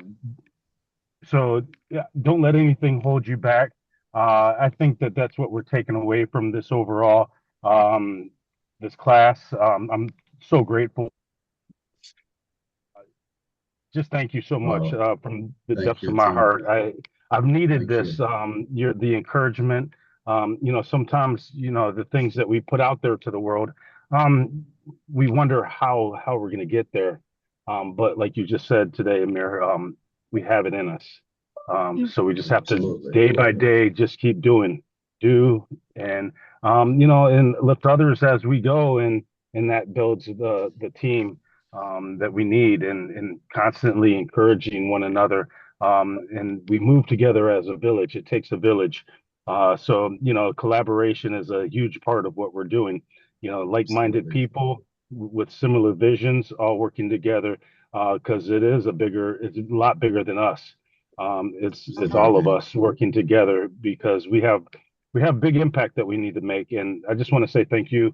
so yeah, don't let anything hold you back. I think that that's what we're taking away from this overall this class. I'm so grateful. Just thank you so much Wow. from the Thank depths of you, my Tim. heart. I've needed Thank this, you. the encouragement. Sometimes the things that we put out there to the world, um, we wonder how we're going to get there. But like you just said today, Amir, we have it in us. So we just have to Absolutely. day by day just keep do, and and lift others as we go, and that builds the team that we need, and constantly encouraging one another. And we move together as a village. It takes a village. Collaboration is a huge part of what we're doing. Like-minded Absolutely. people with similar visions, all working together, because it's a lot bigger than us. It's all of Absolutely. us working together because we have big impact that we need to make. And I just want to say thank you.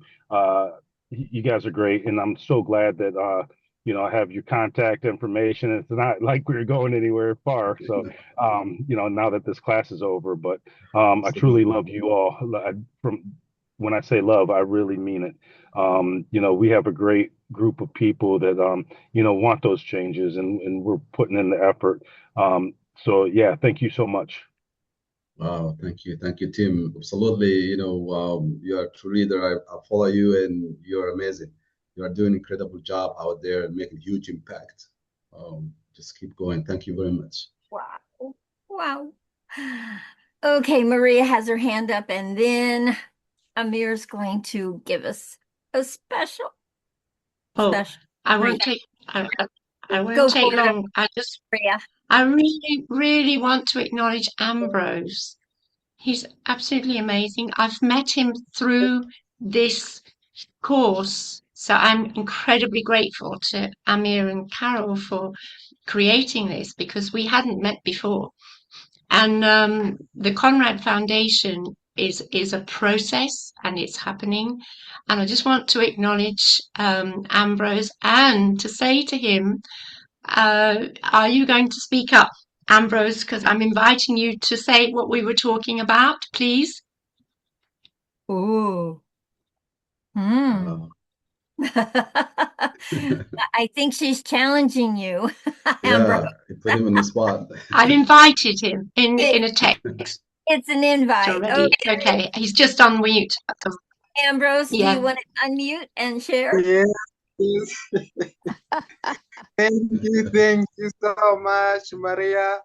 You guys are great, and I'm so glad that I have your contact information. It's not like we're going anywhere far. So now that this class is over, but I truly Absolutely. love you all. From when I say love, I really mean it. We have a great group of people that want those changes, and we're putting in the effort. So yeah, thank you so much. Wow, thank you. Thank you, Tim. Absolutely. You are a true leader. I follow you and you're amazing. You are doing an incredible job out there and making huge impact. Just keep going. Thank you very much. Wow. Wow. Okay, Maria has her hand up, and then Amir's going to give us a special, Oh, special. I won't take I won't Go for take it, long. Maria. I really, really want to acknowledge Ambrose. He's absolutely amazing. I've met him through this course, so I'm incredibly grateful to Amir and Carol for creating this because we hadn't met before. And the Conrad Foundation is a process and it's happening. And I just want to acknowledge Ambrose and to say to him, are you going to speak up, Ambrose? Because I'm inviting you to say what we were talking about, please. Ooh. Hmm. Wow. I think she's challenging you, Ambrose. Yeah, you put him on the spot. I've invited him It, in a text it's an invite. already. It's Okay. okay. He's just on mute. Ambrose, do you Yeah. want to unmute and share? Yes, yes. Thank you so much, Maria.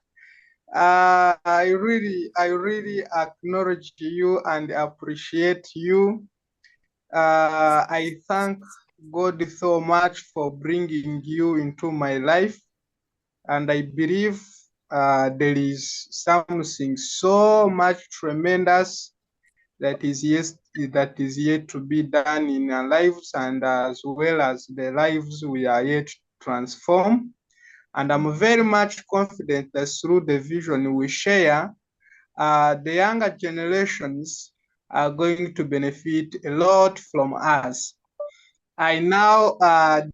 I really acknowledge you and appreciate you. I thank God so much for bringing you into my life, and I believe there is something so much tremendous that is yet to be done in our lives, and as well as the lives we are yet to transform. And I'm very much confident that through the vision we share, the younger generations are going to benefit a lot from us. I now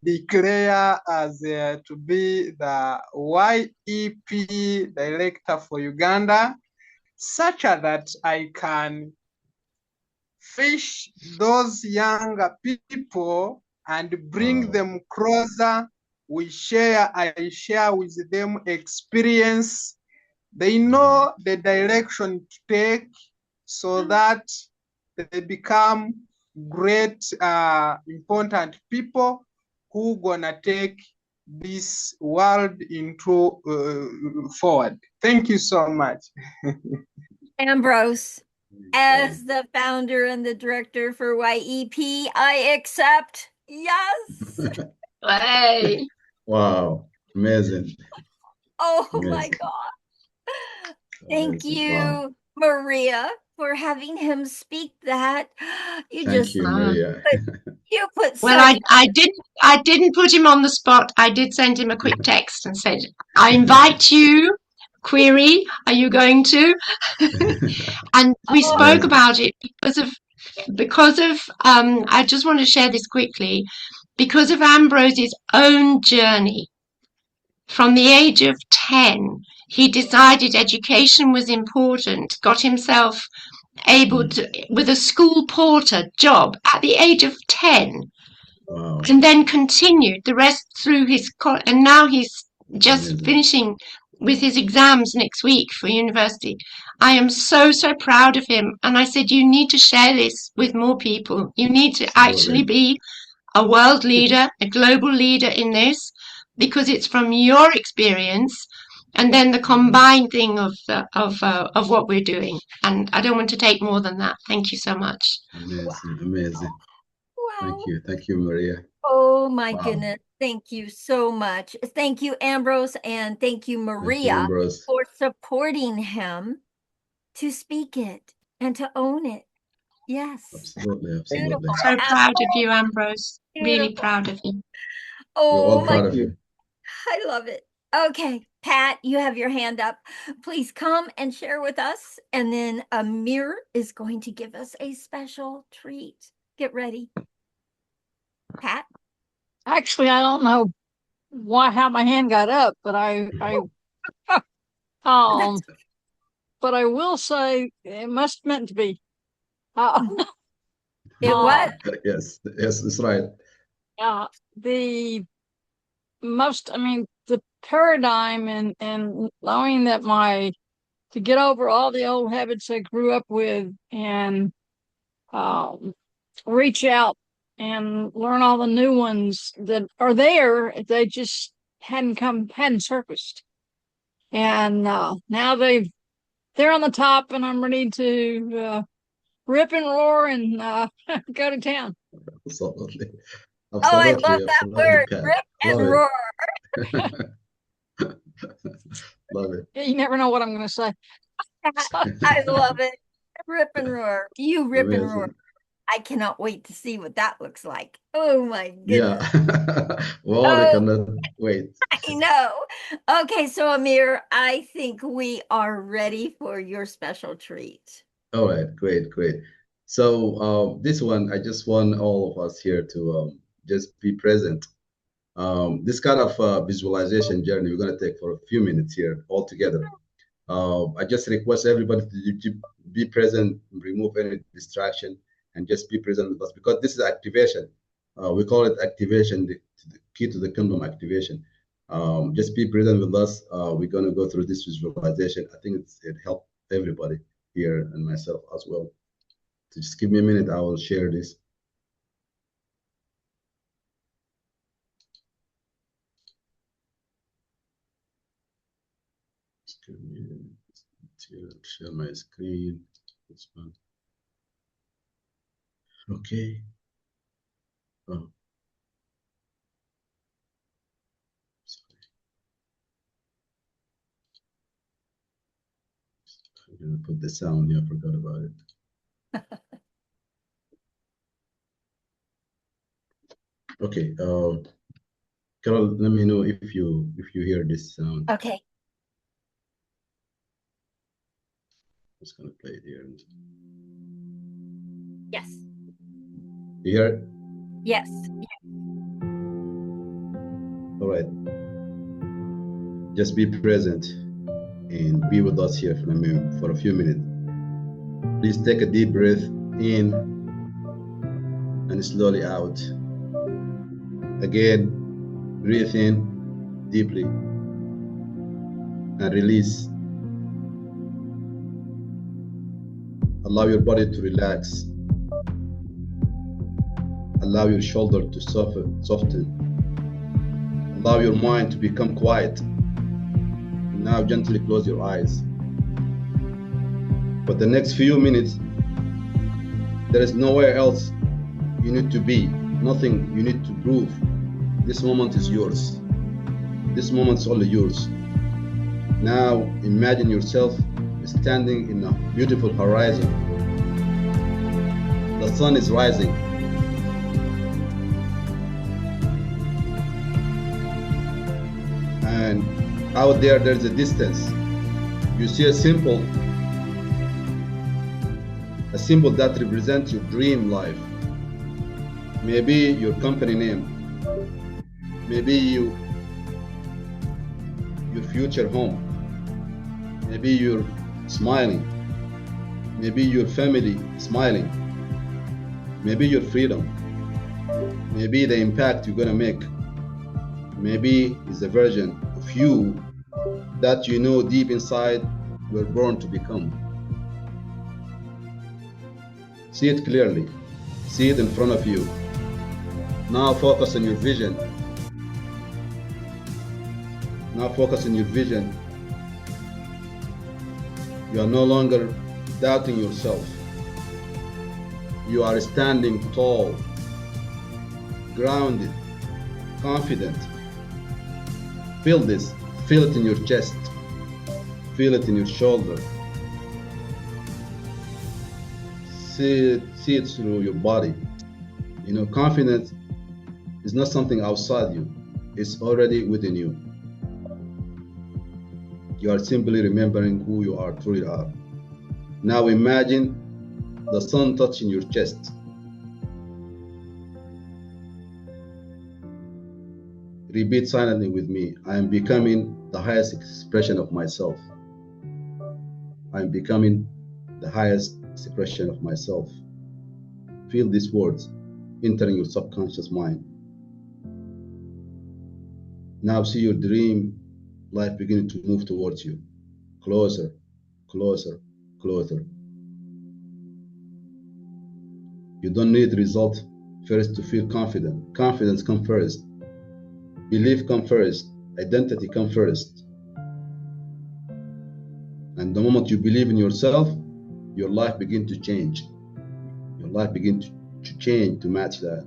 declare as to be the YEP director for Uganda, such that I can fish those younger people and bring Wow. them closer. I share with them experience. They know the direction to take so that they become great important people who gonna take this world into forward. Thank you so much. Ambrose, as the founder and the director for YEP, I accept. Yes. Hey. Wow, amazing. Oh my Amazing. God. Thank Amazing. Wow. you, Maria, for having him speak that. You Thank just you, Maria. put Well, such I didn't put him on the spot. I did send him a quick text and said, I invite you. Query, are you going to? And we spoke Amazing. about it because of I just want to share this quickly, because of Ambrose's own journey. From the age of 10, he decided education was important, got himself able to, with a school porter job at the age of 10, Wow. and then continued the rest through his, and now he's just Amazing. finishing with his exams next week for university. I am so, so proud of him. And I said, you need to share this with more people. You need to actually be a world leader, a global leader in this, because it's from your experience and then the combined thing of what we're doing. And I don't want to take more than that. Thank you so much. Amazing. Amazing. wow. Thank you, Maria. Oh my Wow. goodness. Thank you so much. Thank you, Ambrose, and thank you, Thank you, Maria, Ambrose. for supporting him to speak it and to own it. Yes. Absolutely. Beautiful. Absolutely. So proud of you, Ambrose. Really Beautiful. proud of you. We're all Oh my, proud of you. I love it. Okay, Pat, you have your hand up. Please come and share with us. And then Amir is going to give us a special treat. Get ready. Pat? Actually, I don't know how my hand got up, but um but I will say it must meant to be. It was. Yes, yes, that's right. The the paradigm and knowing that to get over all the old habits I grew up with and reach out and learn all the new ones that are there, they just hadn't surfaced. And now they're on the top, and I'm ready to rip and roar and go to town. Absolutely. Oh, I Absolutely. love that Absolutely, word, Pat. rip and Love roar. it. Love it. You never know what I'm going to say. I love it. Rip and roar. You rip and roar. Amazing. I cannot wait to see what that looks like. Oh my Yeah. goodness. Well, we Oh, cannot wait. I know. Okay, so Amir, I think we are ready for your special treat. All right, great, great. So this one, I just want all of us here to just be present. This kind of visualization journey we're going to take for a few minutes here all together. I just request everybody to be present, remove any distraction, and just be present with us because this is activation. We call it activation, the key to the kingdom activation. Just be present with us. We're going to go through this visualization. I think it helped everybody here and myself as well. So just give me a minute. I will share this. Just give me a minute to share my screen. This one. Okay. Oh, sorry. I'm gonna put the sound here. I forgot about it. Okay. Carol, let me know if you hear this sound. Okay. I'm just gonna play it here. Yes. You hear it? Yes. All right. Just be present and be with us here for a few minutes. Please take a deep breath in and slowly out. Again, breathe in deeply and release. Allow your body to relax. Allow your shoulder to soften. Allow your mind to become quiet. Now gently close your eyes. For the next few minutes, there is nowhere else you need to be, nothing you need to prove. This moment is yours. This moment is only yours. Now imagine yourself standing in a beautiful horizon. The sun is rising. And out there's a distance. You see a symbol that represents your dream life. Maybe your company name, maybe your future home, maybe you're smiling, maybe your family smiling, maybe your freedom, maybe the impact you're gonna make, maybe it's a version of you that you know deep inside you were born to become. See it clearly. See it in front of you. Now focus on your vision. Now focus on your vision. You are no longer doubting yourself. You are standing tall, grounded, confident. Feel this. Feel it in your chest. Feel it in your shoulder. See it through your body. You know, confidence is not something outside you. It's already within you. You are simply remembering who you are, truly are. Now imagine the sun touching your chest. Repeat silently with me. I am becoming the highest expression of myself. I am becoming the highest expression of myself. Feel these words entering your subconscious mind. Now see your dream life beginning to move towards you. Closer, closer, closer. You don't need result first to feel confident. Confidence comes first. Belief comes first. Identity comes first. And the moment you believe in yourself, your life begins to change. Your life begins to change to match that.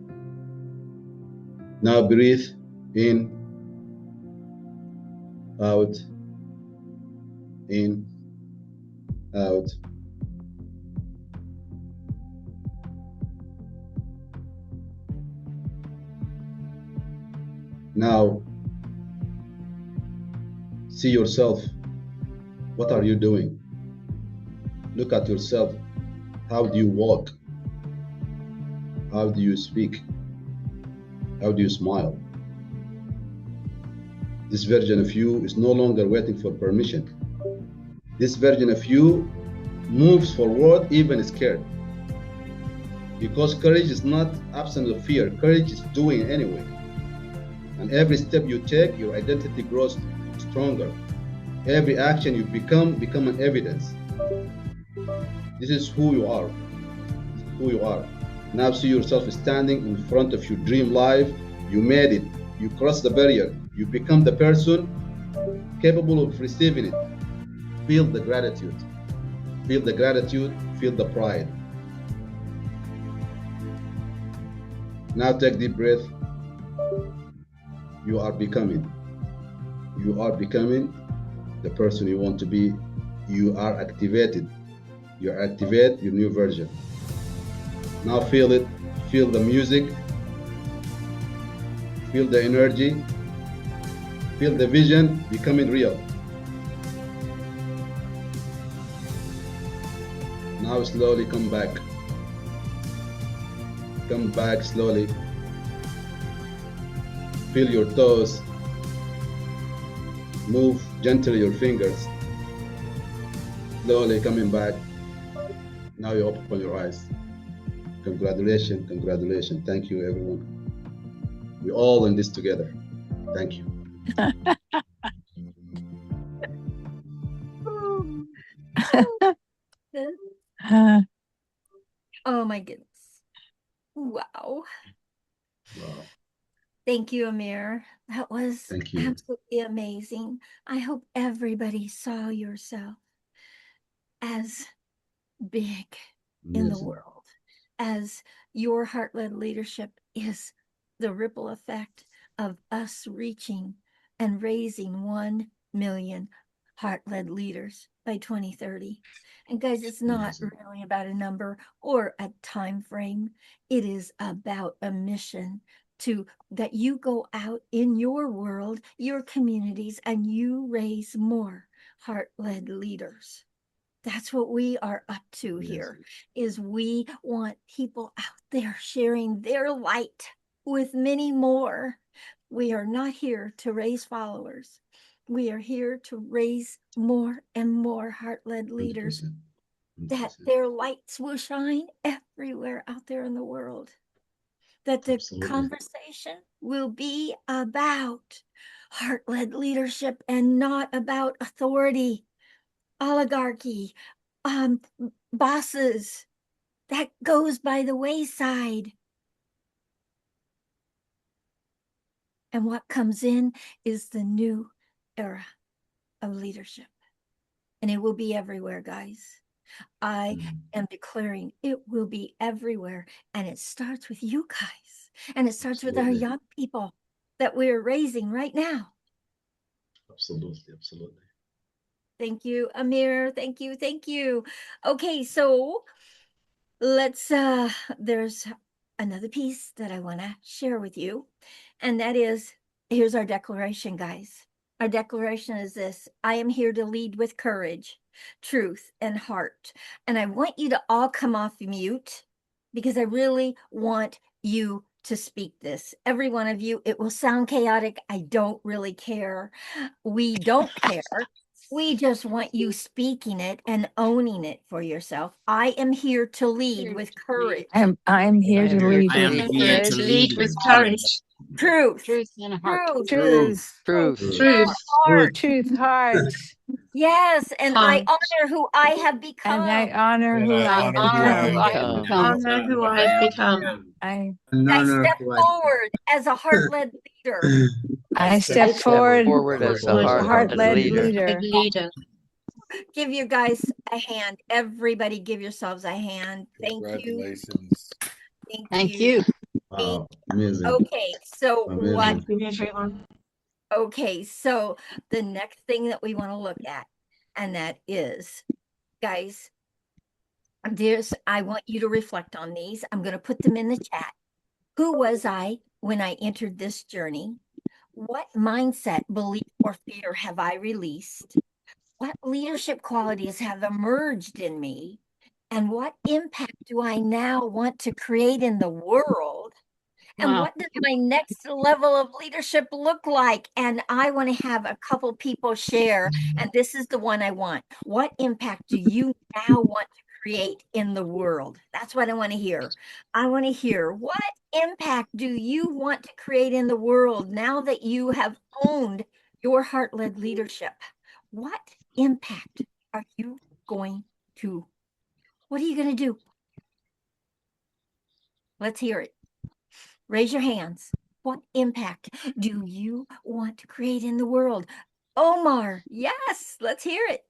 Now breathe in, out, in, out. Now see yourself. What are you doing? Look at yourself. How do you walk? How do you speak? How do you smile? This version of you is no longer waiting for permission. This version of you moves forward even scared. Because courage is not absence of fear. Courage is doing anyway. And every step you take, your identity grows stronger. Every action you become an evidence. This is who you are. This is who you are. Now see yourself standing in front of your dream life. You made it. You crossed the barrier. You become the person capable of receiving it. Feel the gratitude. Feel the gratitude. Feel the pride. Now take deep breath. You are becoming. You are becoming the person you want to be. You are activated. You activate your new version. Now feel it. Feel the music. Feel the energy. Feel the vision becoming real. Now slowly come back. Come back slowly. Feel your toes. Move gently your fingers. Slowly coming back. Now you open your eyes. Congratulations, congratulations. Thank you, everyone. We're all in this together. Thank you. Oh my goodness. Wow. Wow. Thank you, Amir. That was Thank you. absolutely amazing. I hope everybody saw yourself as big in the Amazing. world, as your heart-led leadership is the ripple effect of us reaching and raising 1 million heart-led leaders by 2030. And guys, it's not Amazing. really about a number or a time frame. It is about a mission to that you go out in your world, your communities, and you raise more heart-led leaders. That's what we are up to here, Amazing. is we want people out there sharing their light with many more. We are not here to raise followers. We are here to raise more and more heart-led leaders 100%. that 100%. their lights will shine everywhere out there in the world. That the Absolutely. conversation will be about heart-led leadership and not about authority, oligarchy, um, bosses. That goes by the wayside. And what comes in is the new era of leadership. And it will be everywhere, guys. I am declaring it will be everywhere. And it starts with you guys. And it starts with our Absolutely. young people that we're raising right now. Absolutely. Absolutely. Thank you, Amir. Thank you. Thank you. Okay, so let's there's another piece that I want to share with you, and that is, here's our declaration, guys. Our declaration is this: I am here to lead with courage, truth, and heart. And I want you to all come off mute because I really want you to speak this. Every one of you. It will sound chaotic. I don't really care. We don't care. We just want you speaking it and owning it for yourself. I am here to lead with courage, I'm here to lead I am with I'm here here to to courage, lead lead with with courage, courage, truth, truth, and heart. truth, truth, truth, Truth. Truth. and truth, heart. Truth, heart. Yes, and I heart. honor who I have And I become. honor And who I I I honor who I honor I who have have I become. have become. become. become. Honor who I have become. I An I honor step who I forward as a heart-led leader. I I step Step I step step forward forward forward as as a a Was as a a heart-led heart-led heart-led leader. leader. heart-led leader. leader. Give you guys a hand. Everybody give yourselves a hand. Thank you. Congratulations. Thank Thank you. you. Wow. Amazing. Okay, so what? Amazing. Thank you, everyone. Okay, so the next thing that we want to look at, and that is, guys, I want you to reflect on these. I'm going to put them in the chat. Who was I when I entered this journey? What mindset, belief, or fear have I released? What leadership qualities have emerged in me? And what impact do I now want to create in the world? And Wow. what does my next level of leadership look like? And I want to have a couple people share. And this is the one I want. What impact do you now want to create in the world? That's what I want to hear. I want to hear, what impact do you want to create in the world now that you have owned your heart-led leadership? What impact are you going to, what are you going to do? Let's hear it. Raise your hands. What impact do you want to create in the world? Omar, yes, let's hear it.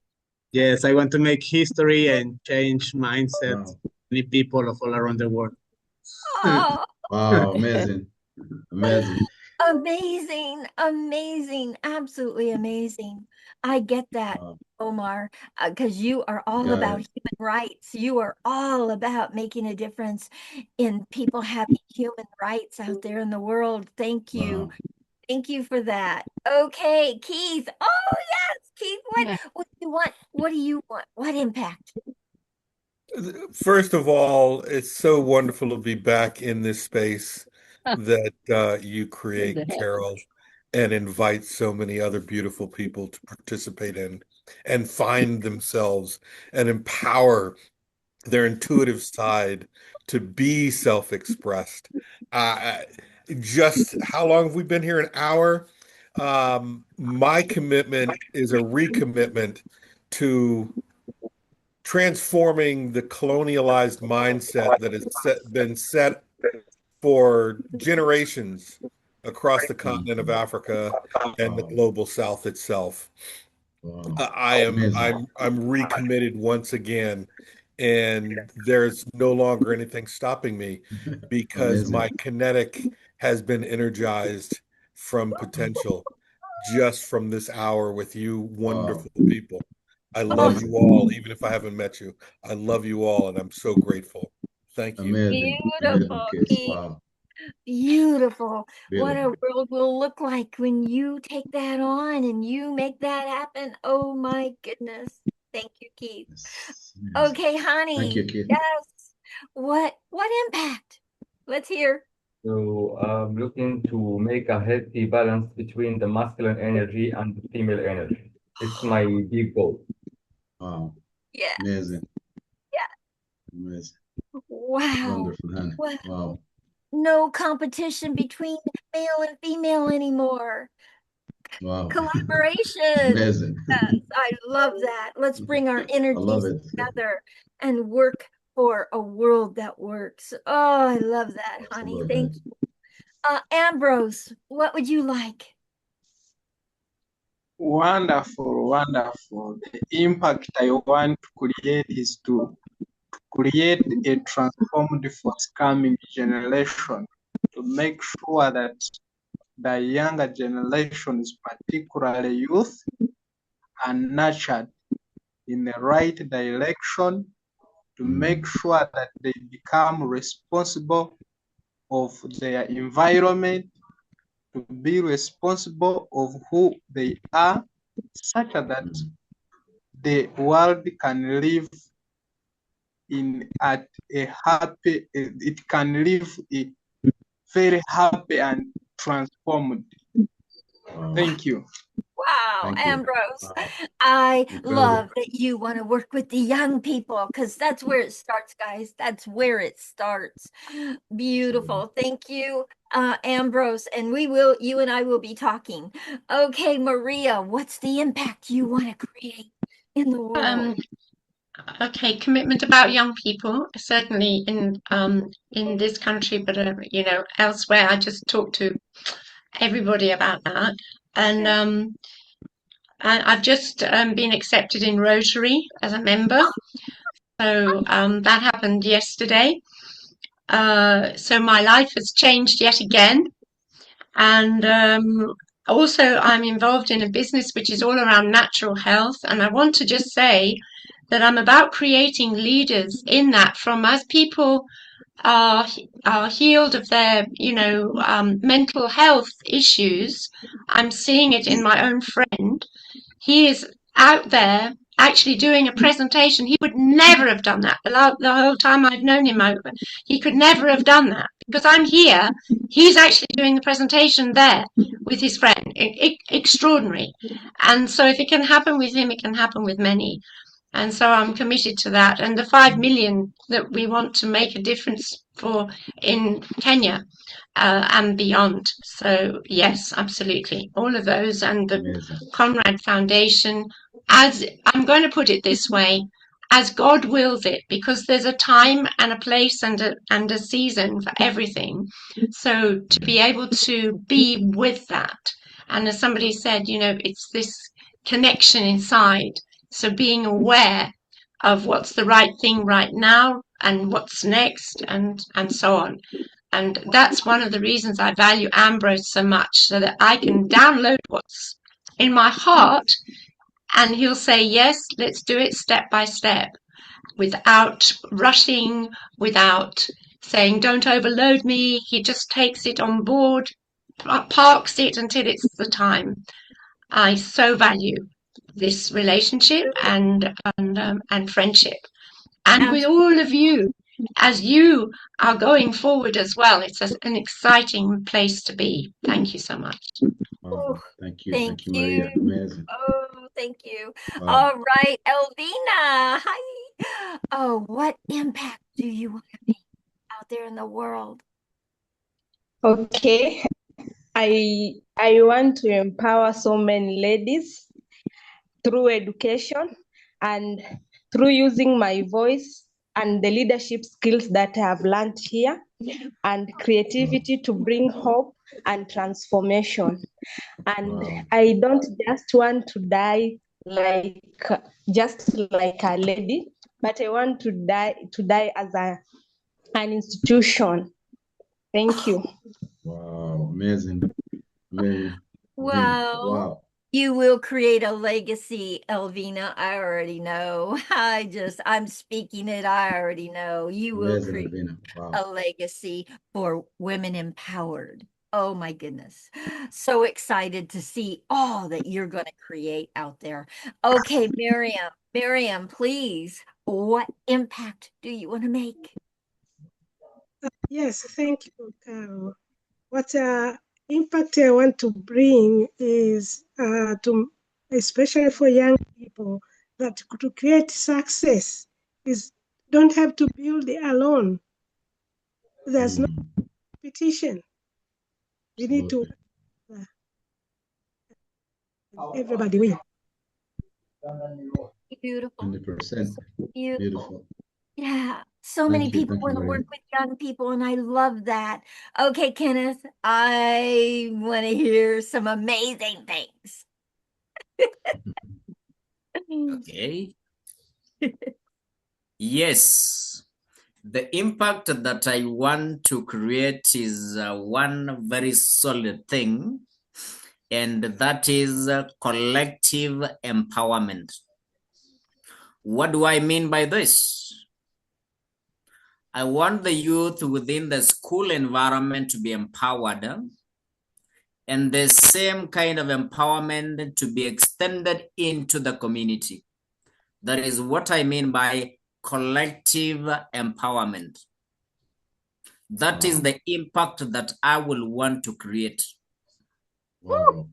Yes, I want to make history and change mindset Wow. many people of all around the world. Oh, Wow. Amazing. Amazing. amazing, amazing, absolutely amazing. I get that, Wow. Omar, because you are all Got about it. human rights. You are all about making a difference in people having human rights out there in the world. Thank you. Wow. Thank you for that. Okay, Keith. Oh, yes, Keith. Yeah. What do you want? What do you want? What impact? First of all, it's so wonderful to be back in this space that you Good to create, have. Carol, and invite so many other beautiful people to participate in and find themselves and empower their intuitive side to be self-expressed. Uh, just how long have we been here? An hour. My commitment is a recommitment to transforming the colonialized mindset that has been set for generations across the continent of Africa and the global South itself. Wow. I'm recommitted once again, and there's no longer anything stopping me because Amazing. my kinetic has been energized from potential just from this hour with you Wow. wonderful people. I love Oh, you all, Amazing. even if I haven't met you. I love you all, and I'm so grateful. Thank you. Amazing. beautiful, Amazing case. Keith. Wow. Beautiful. What a Beautiful. world will look like when you take that on and you make that happen. Oh my goodness. Thank you, Keith. Yes. Amazing. Okay, Thank you, honey. Keith. Yes. What impact? Let's hear. So I'm looking to make a healthy balance between the masculine energy and the female energy. It's my big goal. Wow. Yeah. Amazing. Yeah. Amazing. Wow. Wonderful, honey. Well, Wow. no competition between male and female anymore. Wow. Collaboration. Amazing. Yes, I love that. Let's bring our I love energies it. together and work for a world that works. Oh, I love that, honey. Absolutely. Thank you. Ambrose, what would you like? Wonderful, wonderful. The impact I want to create is to create a transformed forthcoming generation, to make sure that the younger generations, particularly youth, are nurtured in the right direction, to make sure that they become responsible of their environment, to be responsible of who they are, such that the world can live at a happy, it can live a very happy and transformed. Wow. Thank you. Wow, Thank you. Ambrose, Wow. I Incredible. love that you want to work with the young people because that's where it starts, guys. That's where it starts. Absolutely. Beautiful. Thank you, Ambrose. And you and I will be talking. Okay, Maria, what's the impact you want to create in the world? Okay, commitment about young people, certainly in this country, but elsewhere. I just talk to everybody about that, and I've just been accepted in Rotary as a member, so that happened yesterday. So my life has changed yet again, and also I'm involved in a business which is all around natural health, and I want to just say that I'm about creating leaders in that from as people are healed of their mental health issues. I'm seeing it in my own friend. He is out there actually doing a presentation. He would never have done that the whole time I've known him. He could never have done that because I'm here. He's actually doing the presentation there with his friend. Extraordinary. And so if it can happen with him, it can happen with many. And so I'm committed to that. And the 5 million that we want to make a difference for in Kenya and beyond. So yes, absolutely. All of those and the Amazing. Conrad Foundation, as I'm going to put it this way, as God wills it, because there's a time and a place and a season for everything. So to be able to be with that, and as somebody said, it's this connection inside. So being aware of what's the right thing right now and what's next and so on. And that's one of the reasons I value Ambrose so much, so that I can download what's in my heart and he'll say, yes, let's do it step by step without rushing, without saying, don't overload me. He just takes it on board, parks it until it's the time. I so value this relationship and friendship. And with all of you, as you are going forward as well, it's an exciting place to be. Thank you so much. Oh, Wow. Thank you. thank Thank you, you. Maria. Amazing. Oh, thank you. Wow. All right, Elvina. Hi. Oh, what impact do you want to make out there in the world? Okay, I want to empower so many ladies through education and through using my voice and the leadership skills that I have learned here, and creativity to bring hope and transformation. And I don't just want to die just like a lady, but I want to die as an institution. Thank you. Wow, amazing, amazing, Vina. Wow. Wow, You will create a legacy, Elvina. I already know. I'm speaking it. I already know. You will amazing, create Vina. Wow. a legacy for women empowered. Oh my goodness. So excited to see all that you're going to create out there. Okay, Miriam. Miriam, please. What impact do you want to make? Yes, thank you, Carol. What impact I want to bring is to, especially for young people, that to create success is don't have to build it alone. There's no competition. We need to everybody win. Beautiful. 100%. Beautiful. Beautiful. Yeah, so many people Thank you, want to work Miriam. with young people, and I love that. Okay, Kenneth, I want to hear some amazing things. Okay. Yes. The impact that I want to create is one very solid thing, and that is collective empowerment. What do I mean by this? I want the youth within the school environment to be empowered, and the same kind of empowerment to be extended into the community. That is what I mean by collective empowerment. That is the impact that I will want to create. Wow.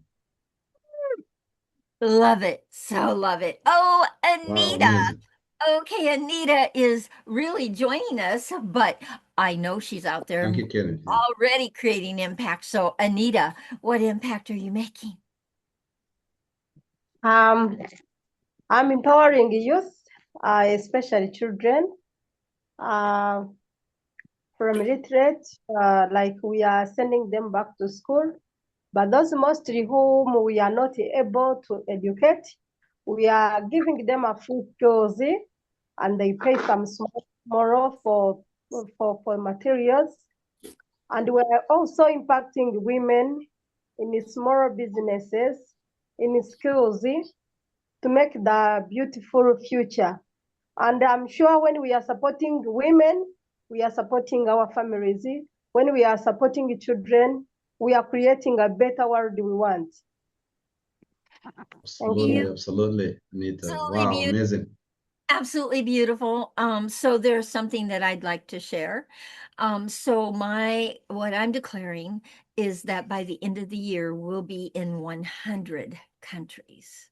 Love it. So love it. Oh, Wow, Anita. amazing. Okay, Anita is really joining us, but I know she's out there Thank you, Kenneth. already creating impact. So, Anita, what impact are you making? I'm empowering youth, especially children, from illiterate, like we are sending them back to school. But those mostly whom we are not able to educate, we are giving them a free skills, and they pay some small for materials. And we are also impacting women in small businesses, in skills, to make the beautiful future. And I'm sure when we are supporting women, we are supporting our families. When we are supporting children, we are creating a better world we want. Absolutely, absolutely, Anita. Absolutely Wow, beautiful. amazing. Absolutely beautiful. So there's something that I'd like to share. So what I'm declaring is that by the end of the year, we'll be in 100 countries.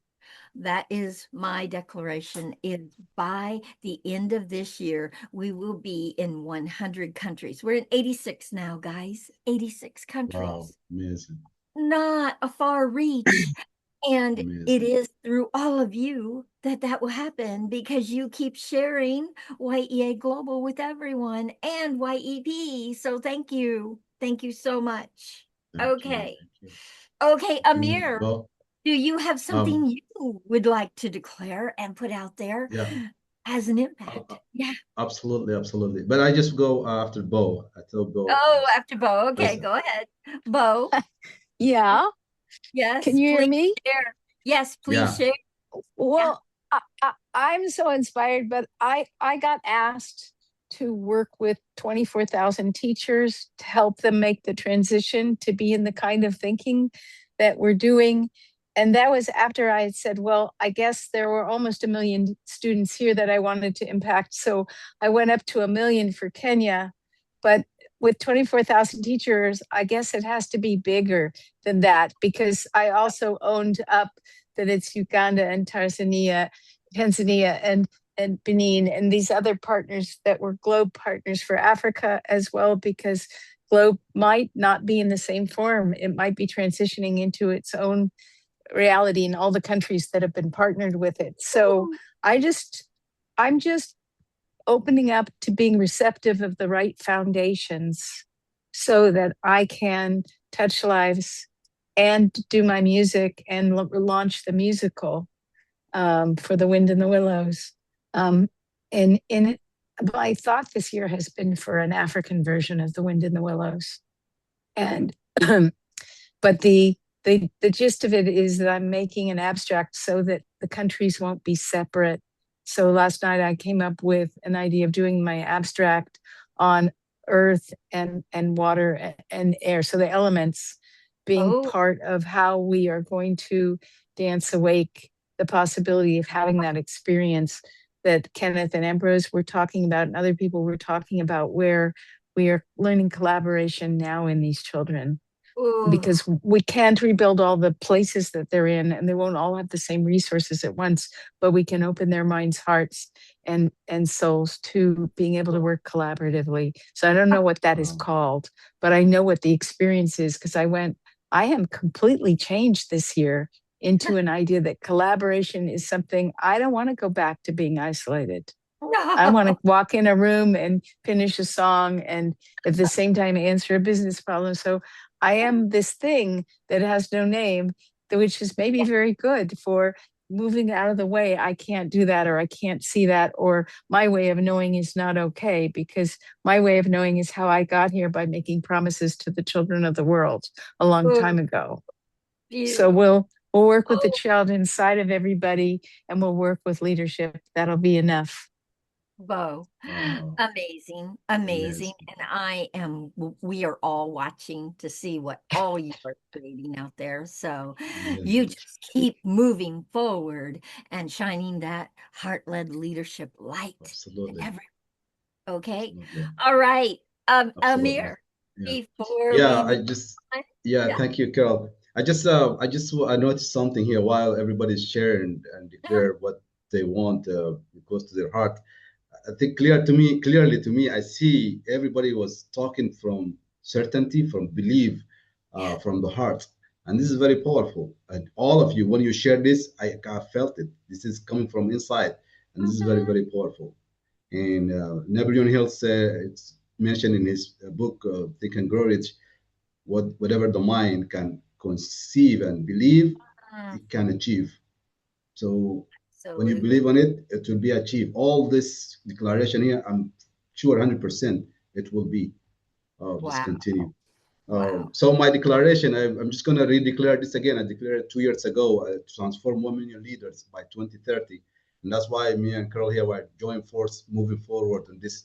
That is my declaration is by the end of this year, we will be in 100 countries. We're in 86 now, guys, 86 countries. Wow, amazing. Not a far reach. And Amazing. it is through all of you that will happen because you keep sharing YEA Global with everyone and YEP. So thank you. Thank you so much. Okay. Okay, Amir, Well, do you have something you would like to declare and put out there as an impact? Yeah. Absolutely, absolutely. But I just go after Bo. I tell Bo. Oh, after Bo. Okay, go ahead. Bo. Yeah. Yes. Can you hear me? Share. Yes, please share. Well, I'm so inspired, but I got asked to work with 24,000 teachers to help them make the transition to be in the kind of thinking that we're doing. And that was after I had said, well, I guess there were almost 1 million students here that I wanted to impact. So I went up to 1 million for Kenya. But with 24,000 teachers, I guess it has to be bigger than that because I also owned up that it's Uganda and Tanzania and Benin and these other partners that were Globe partners for Africa as well, because Globe might not be in the same form. It might be transitioning into its own reality in all the countries that have been partnered with it. So I'm just opening up to being receptive of the right foundations so that I can touch lives and do my music and launch the musical for The Wind in the Willows. And in my thought this year has been for an African version of The Wind in the Willows. And but the gist of it is that I'm making an abstract so that the countries won't be separate. So last night I came up with an idea of doing my abstract on earth and water and air. So the elements being part of how we are going to dance awake the possibility of having that experience that Kenneth and Ambrose were talking about and other people were talking about, where we are learning collaboration now in these children. Because we can't rebuild all the places that they're in, and they won't all have the same resources at once, but we can open their minds, hearts, and souls to being able to work collaboratively. So I don't know what that is called, but I know what the experience is, because I am completely changed this year into an idea that collaboration is something. I don't want to go back to being isolated. I want to walk in a room and finish a song and at the same time answer a business problem. So I am this thing that has no name, which is maybe very good for moving out of the way. I can't do that, or I can't see that, or my way of knowing is not okay, because my way of knowing is how I got here, by making promises to the children of the world a long time ago. So we'll work with the child inside of everybody, and we'll work with leadership. That'll be enough. Whoa. Amazing, amazing. And we are all watching to see what all you are creating out there. So you just keep moving forward and shining that heart-led leadership light. Absolutely. Okay. Absolutely. All right. Absolutely. Amir, Yeah. before Yeah, we I just thank you, Carol. I noticed something here while everybody's sharing and declare what they want, goes to their heart. I think clearly to me, I see everybody was talking from certainty, from belief, from the heart. And this is very powerful. And all of you, when you share this, I felt it. This is coming from inside. And this is very, very powerful. And Napoleon Hill said, it's mentioned in his book, Think and Grow Rich, whatever the mind can conceive and believe, it can achieve. So when you believe on it, it will be achieved. All this declaration here, I'm sure 100% it will be. Just continue. So my declaration, I'm just going to re-declare this again. I declared it 2 years ago, to transform 1 million leaders by 2030. And that's why me and Carol here were joint force moving forward on this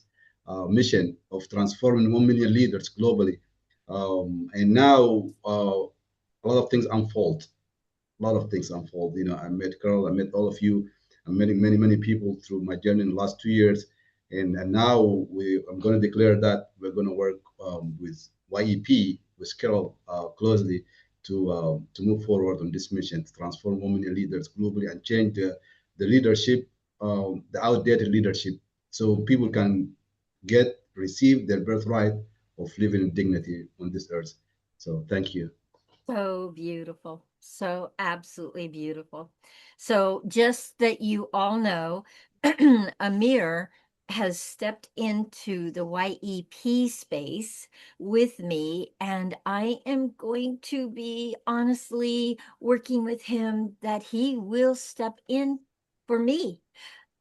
mission of transforming 1 million leaders globally. And now a lot of things unfold. A lot of things unfold. You know, I met Carol, I met all of you. I'm meeting many, many people through my journey in the last 2 years. And now I'm going to declare that we're going to work with YEP, with Carol closely to move forward on this mission to transform women leaders globally and change the leadership, the outdated leadership, so people can receive their birthright of living in dignity on this earth. So thank you. So beautiful. So absolutely beautiful. So just that you all know, Amir has stepped into the YEP space with me, and I am going to be honestly working with him that he will step in for me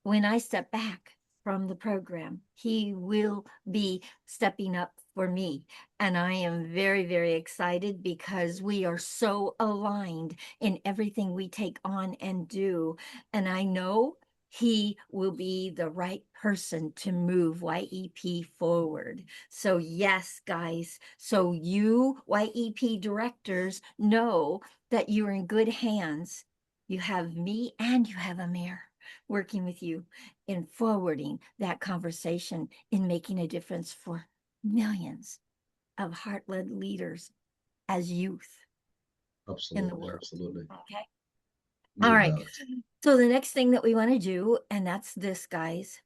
when I step back from the program. He will be stepping up for me. And I am very, very excited because we are so aligned in everything we take on and do. And I know he will be the right person to move YEP forward. So yes, guys, so you YEP directors know that you're in good hands. You have me and you have Amir working with you in forwarding that conversation, in making a difference for millions of heart-led leaders as youth in the world. Absolutely. Okay. No All right. doubt. So the next thing that we want to do, and that's this, guys.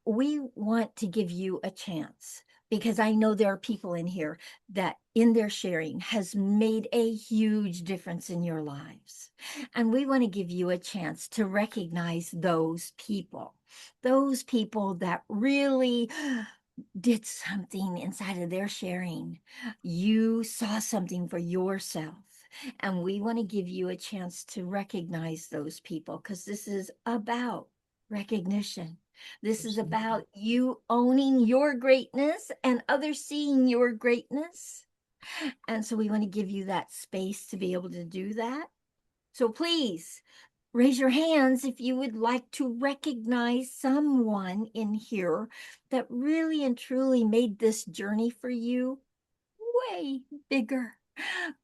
We want to give you a chance, because I know there are people in here that in their sharing has made a huge difference in your lives. And we want to give you a chance to recognize those people. those people that really did something inside of their sharing. You saw something for yourself. And we want to give you a chance to recognize those people because this is about recognition. This is about you owning your greatness and others seeing your greatness. And so we want to give you that space to be able to do that. So please raise your hands if you would like to recognize someone in here that really and truly made this journey for you way bigger.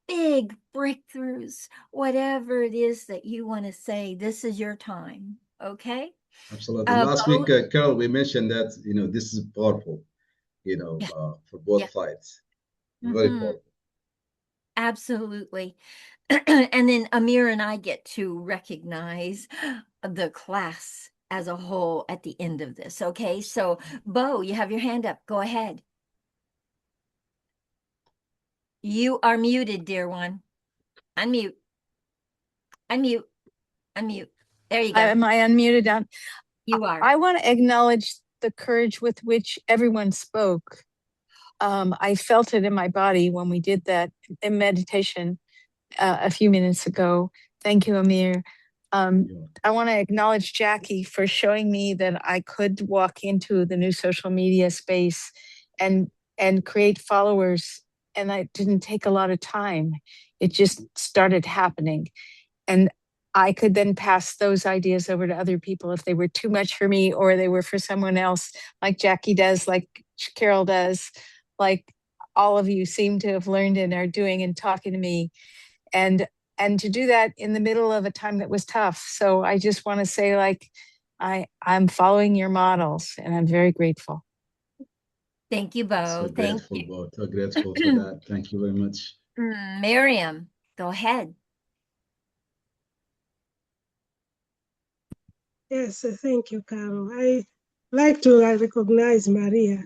Big breakthroughs, whatever it is that you want to say, this is your time. Okay. Absolutely. Last week, Bo, Carol, we mentioned that, this is powerful, yeah, for both yeah. sides. Very Mm-hmm. powerful. Absolutely. And then Amir and I get to recognize the class as a whole at the end of this. Okay. So, Bo, you have your hand up. Go ahead. You are muted, dear one. Unmute, unmute, unmute. There you go. Am I unmuted down? You are. I want to acknowledge the courage with which everyone spoke. I felt it in my body when we did that in meditation a few minutes ago. Thank you, Amir. I want to acknowledge Jackie for showing me that I could walk into the new social media space and create followers, and it didn't take a lot of time. It just started happening, and I could then pass those ideas over to other people if they were too much for me or they were for someone else, like Jackie does, like Carol does, like all of you seem to have learned and are doing and talking to me. And to do that in the middle of a time that was tough. So I just want to say, like, I'm following your models and I'm very grateful. Thank you, Bo. So Thank grateful, you. Bo. So grateful for that. Thank you very much. Miriam, go ahead. Yes, thank you, Carol. I like to recognize Maria.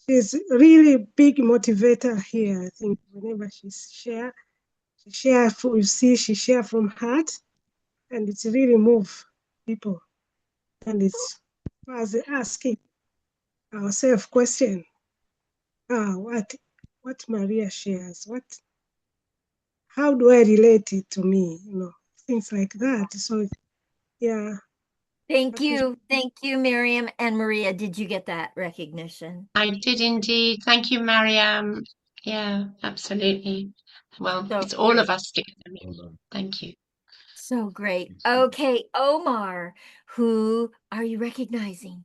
She's really big motivator here. I think whenever she share, you see, she share from heart, and it's really move people. And it's as asking ourselves question, what Maria shares, how do I relate it to me? Things like that. So yeah. Thank you. Thank you, Miriam. And Maria, did you get that recognition? I did indeed. Thank you, Mariam. Yeah, absolutely. Well, So it's all great. of us together. Thank you. So great. Okay, Omar, who are you recognizing?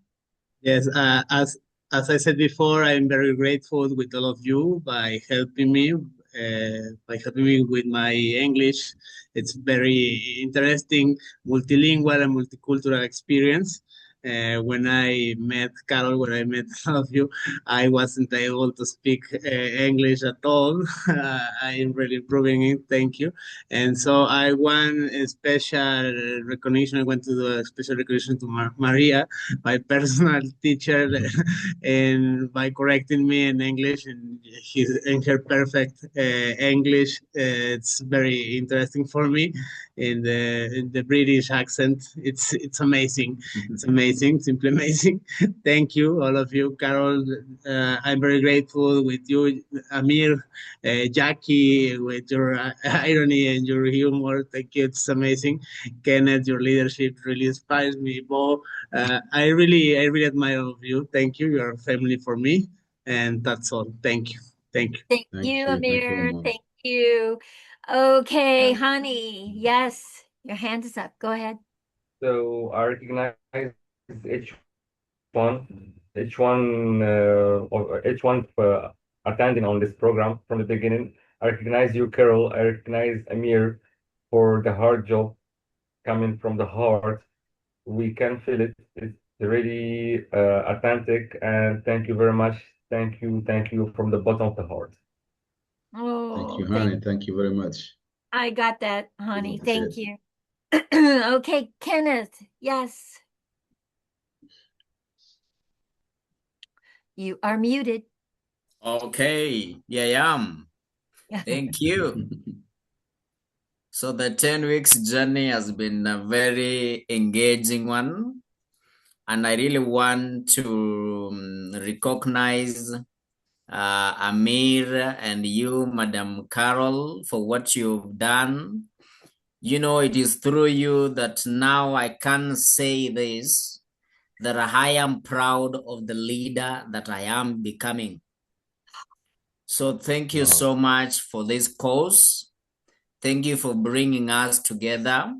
Yes, as I said before, I'm very grateful with all of you by helping me with my English. It's very interesting, multilingual and multicultural experience. When I met Carol, when I met all of you, I wasn't able to speak English at all. I'm really improving it. Thank you. And so I want a special recognition. I want to do a special recognition to Maria, my personal teacher, and by correcting me in English and her perfect English. It's very interesting for me in the British accent. It's amazing. It's amazing. Simply amazing. Thank you, all of you, Carol. I'm very grateful with you, Amir, Jackie, with your irony and your humor. Thank you. It's amazing. Kenneth, your leadership really inspires me. Bo, I really admire all of you. Thank you. You are family for me, and that's all. Thank you. Thank you. Thank Thank you, you. Thank you, Amir. Omar. Thank you. Okay, honey. Yes, your hand is up. Go ahead. So I recognize each one attending on this program from the beginning. I recognize you, Carol. I recognize Amir for the hard job coming from the heart. We can feel it. It's really authentic. And thank you very much. Thank you from the bottom of the heart. Thank Oh, you, honey. Thank you very much. I got that, Really honey. appreciate Thank it. you. Okay, Kenneth. Yes, you are muted. Okay, yeah, Thank you. So the 10 weeks journey has been a very engaging one. And I really want to recognize Amir and you, Madam Carol, for what you've done. You know, it is through you that now I can say this, that I am proud of the leader that I am becoming. So thank you so much for this course. Thank you for bringing us together.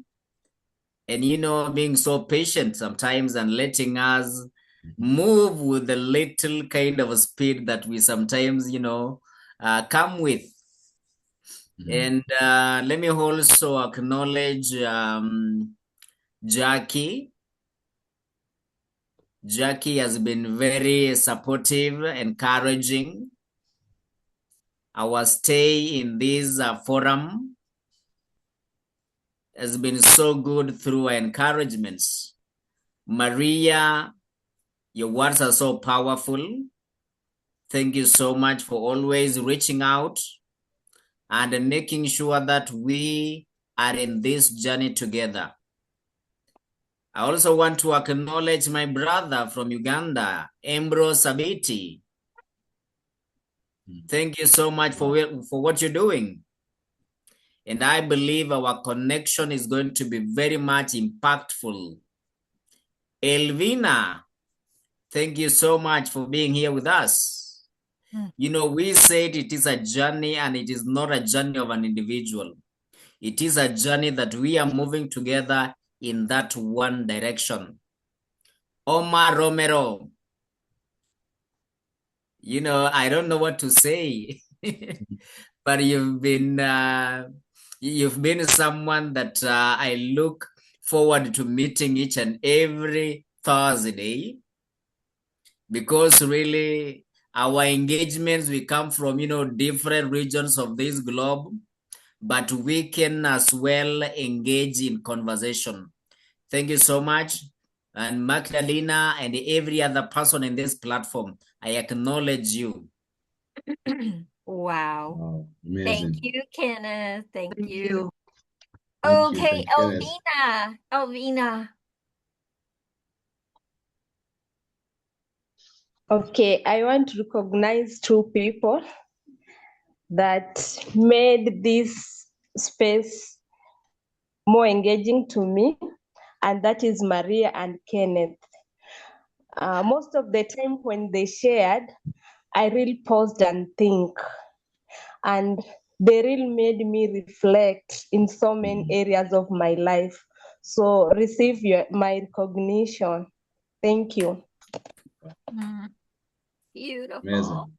And, you know, being so patient sometimes and letting us move with the little kind of speed that we sometimes, you know, come with. And let me also acknowledge Jackie. Jackie has been very supportive, encouraging. Our stay in this forum has been so good through encouragements. Maria, your words are so powerful. Thank you so much for always reaching out and making sure that we are in this journey together. I also want to acknowledge my brother from Uganda, Ambrose Sabiti. Thank you so much for what you're doing. And I believe our connection is going to be very much impactful. Elvina, thank you so much for being here with us. You know, we said it is a journey, and it is not a journey of an individual. It is a journey that we are moving together in that one direction. Omar Romero, you know, I don't know what to say, but you've been someone that I look forward to meeting each and every Thursday, because really our engagements, we come from, you know, different regions of this globe, but we can as well engage in conversation. Thank you so much. And Magdalena and every other person in this platform, I acknowledge you. Wow. Amazing. Thank you, Kenneth. Thank you. Thank you. Okay, Thank you, Kenneth. Elvina. Okay, I want to recognize two people that made this space more engaging to me, and that is Maria and Kenneth. Most of the time when they shared, I really paused and think, and they really made me reflect in so many areas of my life. So receive my recognition. Thank you. Beautiful. Amazing.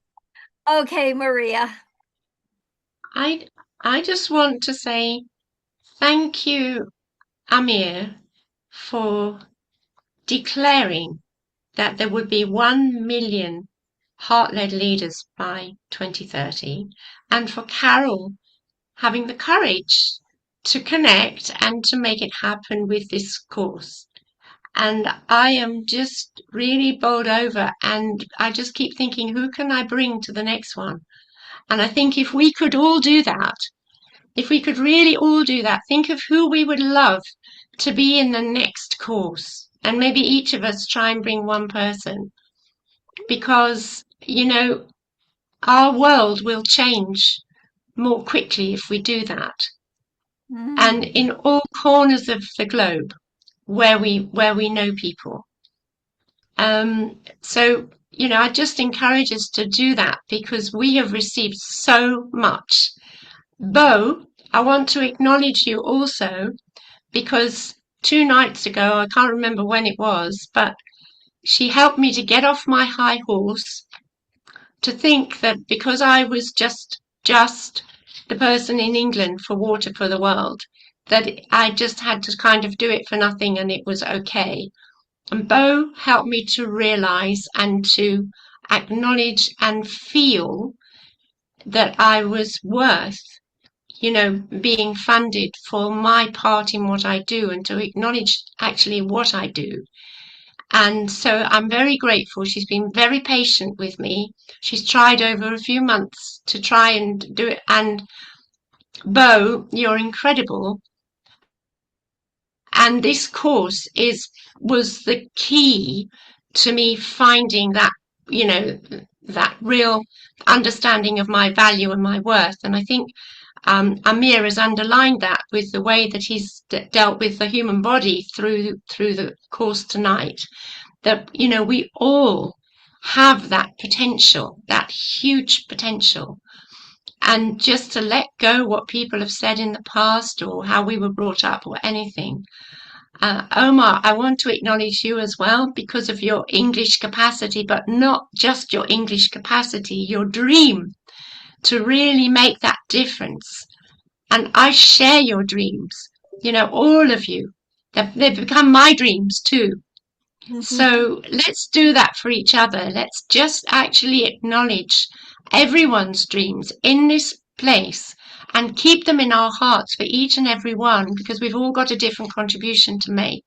Okay, Maria. I just want to say thank you, Amir, for declaring that there would be 1 million heart-led leaders by 2030, and for Carol having the courage to connect and to make it happen with this course. And I am just really bowled over, and I just keep thinking, who can I bring to the next one? And I think if we could all do that, if we could really all do that, think of who we would love to be in the next course, and maybe each of us try and bring one person, because, you know, our world will change more quickly if we do that. And in all corners of the globe where we know people. So, you know, I just encourage us to do that, because we have received so much. Bo, I want to acknowledge you also, because 2 nights ago, I can't remember when it was, but she helped me to get off my high horse, to think that because I was just the person in England for Water for the World, that I just had to kind of do it for nothing and it was okay. And Bo helped me to realize and to acknowledge and feel that I was worth, you know, being funded for my part in what I do, and to acknowledge actually what I do. And so I'm very grateful. She's been very patient with me. She's tried over a few months to try and do it. And Bo, you're incredible. And this course was the key to me finding that, you know, that real understanding of my value and my worth. And I think Amir has underlined that with the way that he's dealt with the human body through the course tonight. That, you know, we all have that potential, that huge potential. And just to let go what people have said in the past or how we were brought up or anything. Omar, I want to acknowledge you as well because of your English capacity, but not just your English capacity, your dream to really make that difference. And I share your dreams, you know, all of you. They've become my dreams too. So let's do that for each other. Let's just actually acknowledge everyone's dreams in this place and keep them in our hearts for each and every one because we've all got a different contribution to make.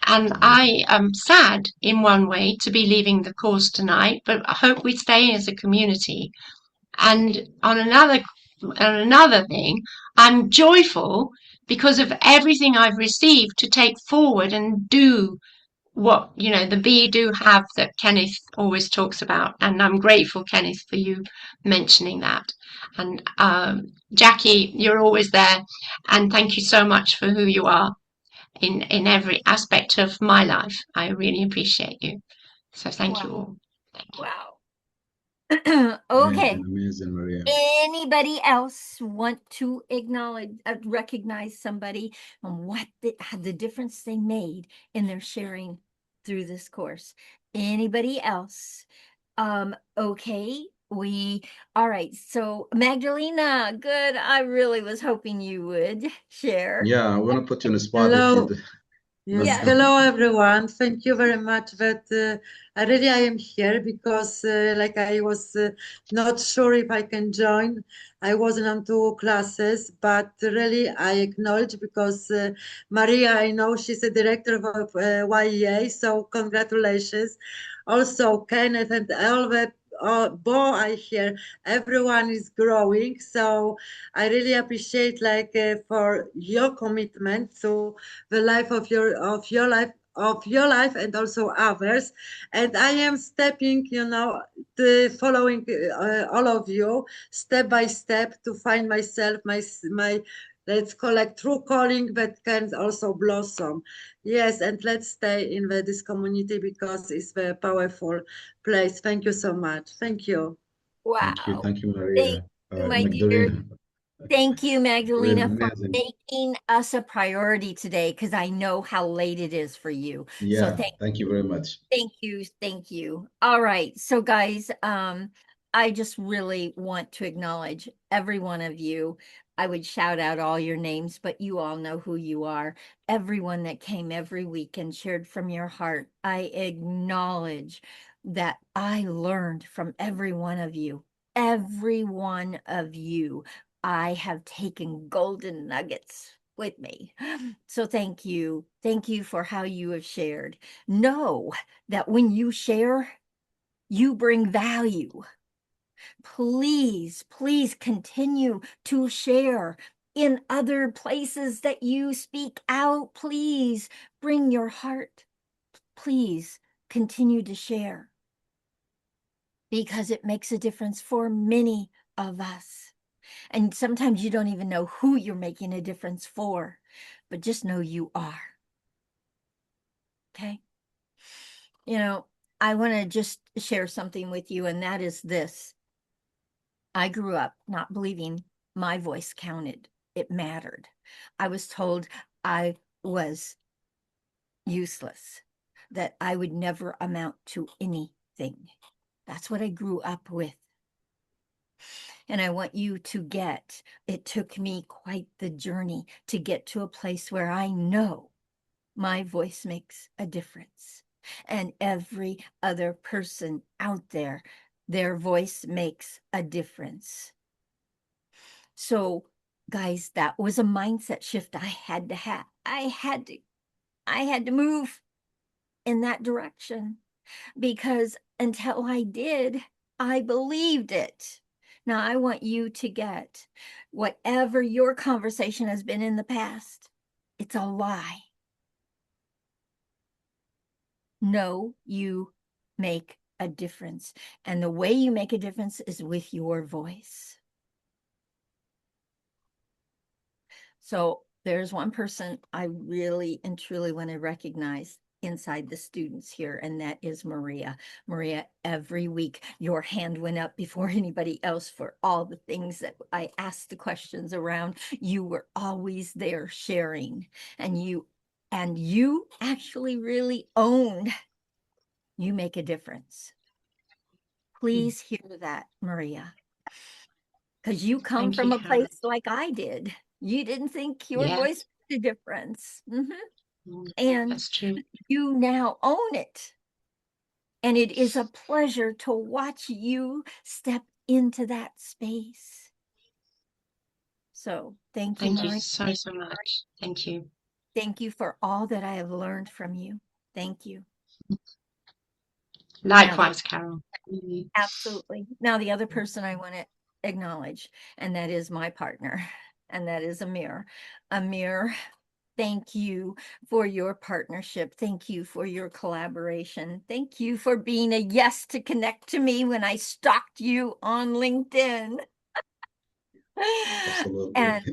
And I am sad in one way to be leaving the course tonight, but I hope we stay as a community. And on another thing, I'm joyful because of everything I've received to take forward and do what, you know, the be do have that Kenneth always talks about. And I'm grateful, Kenneth, for you mentioning that. And Jackie, you're always there. And thank you so much for who you are in every aspect of my life. I really appreciate you. So thank you all. Thank you. Wow. Okay. Amazing, Maria. Anybody else want to acknowledge, recognize somebody and what the difference they made in their sharing through this course? Anybody else? Okay. All right. So Magdalena, good. I really was hoping you would share. Yeah, I want to put you on the spot if Hello. you. Yes, Yes. hello everyone. Thank you very much that I am here because like I was not sure if I can join. I wasn't on two classes, but really I acknowledge because Maria, I know she's a director of YEA, so congratulations. Also Kenneth and all the Bo, I hear everyone is growing, so I really appreciate like for your commitment to the life of your life and also others. And I am stepping, you know, following all of you step by step to find myself, my let's call it true calling that can also blossom. Yes, and let's stay in this community because it's a powerful place. Thank you so much. Thank you. Wow. Thank you, Thank Maria. you, my dear. Magdalena. Thank you, Really Magdalena, for amazing. making us a priority today because I know how late it is for you. So Yeah, thank you very much. thank you, thank you. All right. So guys, I just really want to acknowledge every one of you. I would shout out all your names, but you all know who you are. Everyone that came every week and shared from your heart. I acknowledge that I learned from every one of you. Every one of you. I have taken golden nuggets with me. So thank you. Thank you for how you have shared. Know that when you share, you bring value. Please, please continue to share in other places that you speak out. Please bring your heart. Please continue to share because it makes a difference for many of us. And sometimes you don't even know who you're making a difference for, but just know you are. Okay. You know, I want to just share something with you, and that is this. I grew up not believing my voice counted, it mattered. I was told I was useless, that I would never amount to anything. That's what I grew up with. And I want you to get, it took me quite the journey to get to a place where I know my voice makes a difference. And every other person out there, their voice makes a difference. So, guys, that was a mindset shift I had to have. I had to move in that direction because until I did, I believed it. Now I want you to get whatever your conversation has been in the past, it's a lie. No, you make a difference. And the way you make a difference is with your voice. So there's one person I really and truly want to recognize inside the students here, and that is Maria. Maria, every week your hand went up before anybody else for all the things that I asked the questions around. You were always there sharing, and you actually really owned you make a difference. Please hear that, Maria, because you come Thank from you, a Carol. place like I did. You didn't think your Yeah. voice made a difference. And That's true. you now own it. And it is a pleasure to watch you step into that space. So thank you, Thank you Maria. so much. Thank you. Thank you for all that I have learned from you. Thank you. Likewise, Carol. Absolutely. Now, the other person I want to acknowledge, and that is my partner, and that is Amir. Amir, thank you for your partnership. Thank you for your collaboration. Thank you for being a yes to connect to me when I stalked you on LinkedIn. Absolutely. And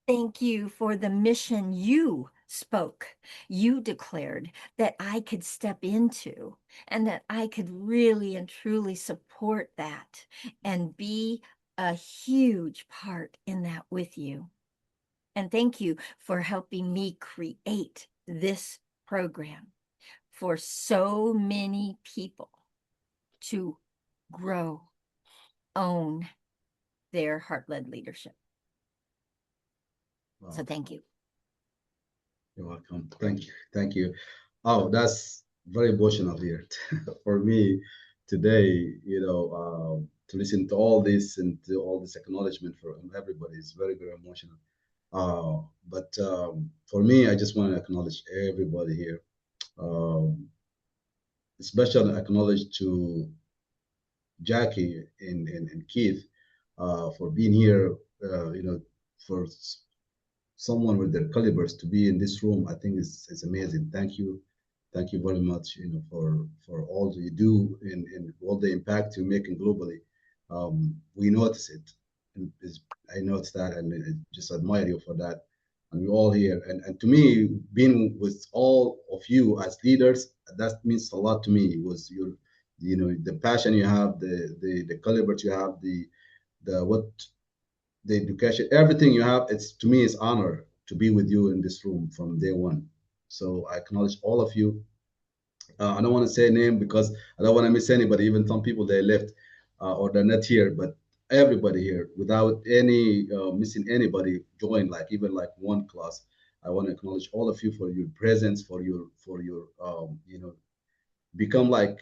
thank you for the mission you spoke, you declared that I could step into, and that I could really and truly support that and be a huge part in that with you. And thank you for helping me create this program for so many people to grow, own their heart-led leadership. Wow. So thank you. You're welcome. Thank you. Thank you. Oh, that's very emotional here for me today, to listen to all this and to all this acknowledgement from everybody is very, very emotional. But for me, I just want to acknowledge everybody here. Especially acknowledge to Jackie and Keith for being here, for someone with their calibers to be in this room. I think is amazing. Thank you very much, for all that you do and all the impact you're making globally. We notice it, and I notice that, and I just admire you for that. And we're all here, and to me, being with all of you as leaders, that means a lot to me. It was the passion you have, the caliber you have, the what the education, everything you have. It's to me, it's honor to be with you in this room from day one. So I acknowledge all of you. I don't want to say a name because I don't want to miss anybody. Even some people they left or they're not here, but everybody here, without any missing anybody, joined like even like one class. I want to acknowledge all of you for your presence, for your become like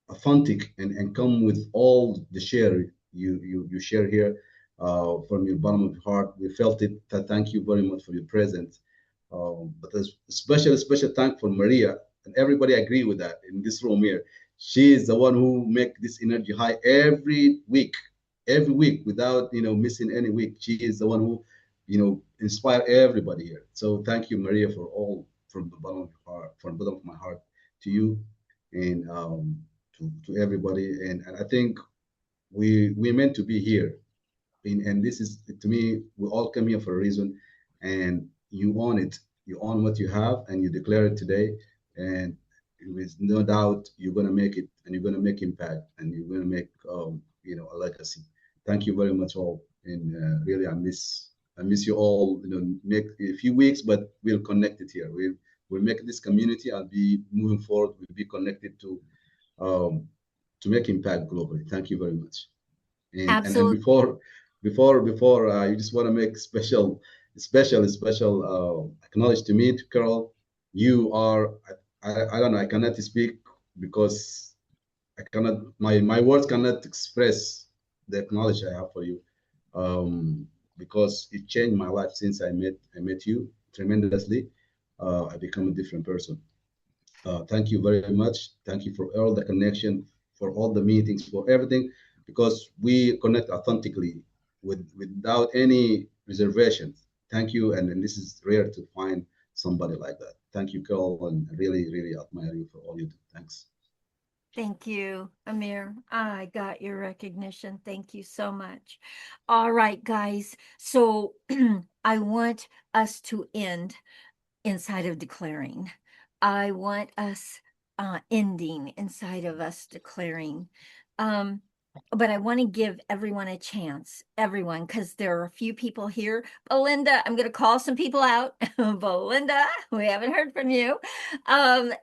authentic and come with all the share you share here from your bottom of your heart. We felt it. Thank you very much for your presence. But a special thank for Maria, and everybody agree with that in this room here. She is the one who make this energy high every week without missing any week. She is the one who inspire everybody here. So thank you, Maria, for all from the bottom of your heart, from the bottom of my heart to you, and to everybody. And I think we're meant to be here. And this is, to me, we all come here for a reason, and you own it. You own what you have, and you declare it today. And with no doubt, you're gonna make it, and you're gonna make impact, and you're gonna make a legacy. Thank you very much, all. And really, I miss you all. Make a few weeks, but we'll connect it here. We'll make this community. I'll be moving forward. We'll be connected um, to make impact globally. Thank you very much. And Absolutely. before you just want to make special acknowledge to me, to Carol. You are, I don't know, I cannot speak because I cannot, my words cannot express the acknowledge I have for you, because it changed my life since I met you tremendously. I become a different person. Thank you very much. Thank you for all the connection, for all the meetings, for everything, because we connect authentically without any reservations. Thank you, and this is rare to find somebody like that. Thank you, Carol, and really, really admire you for all you do. Thanks. Thank you, Amir. I got your recognition. Thank you so much. All right, guys. So I want us to end inside of declaring. I want us ending inside of us declaring. Um, but I want to give everyone a chance, everyone, because there are a few people here. Belinda, I'm going to call some people out. Belinda, we haven't heard from you.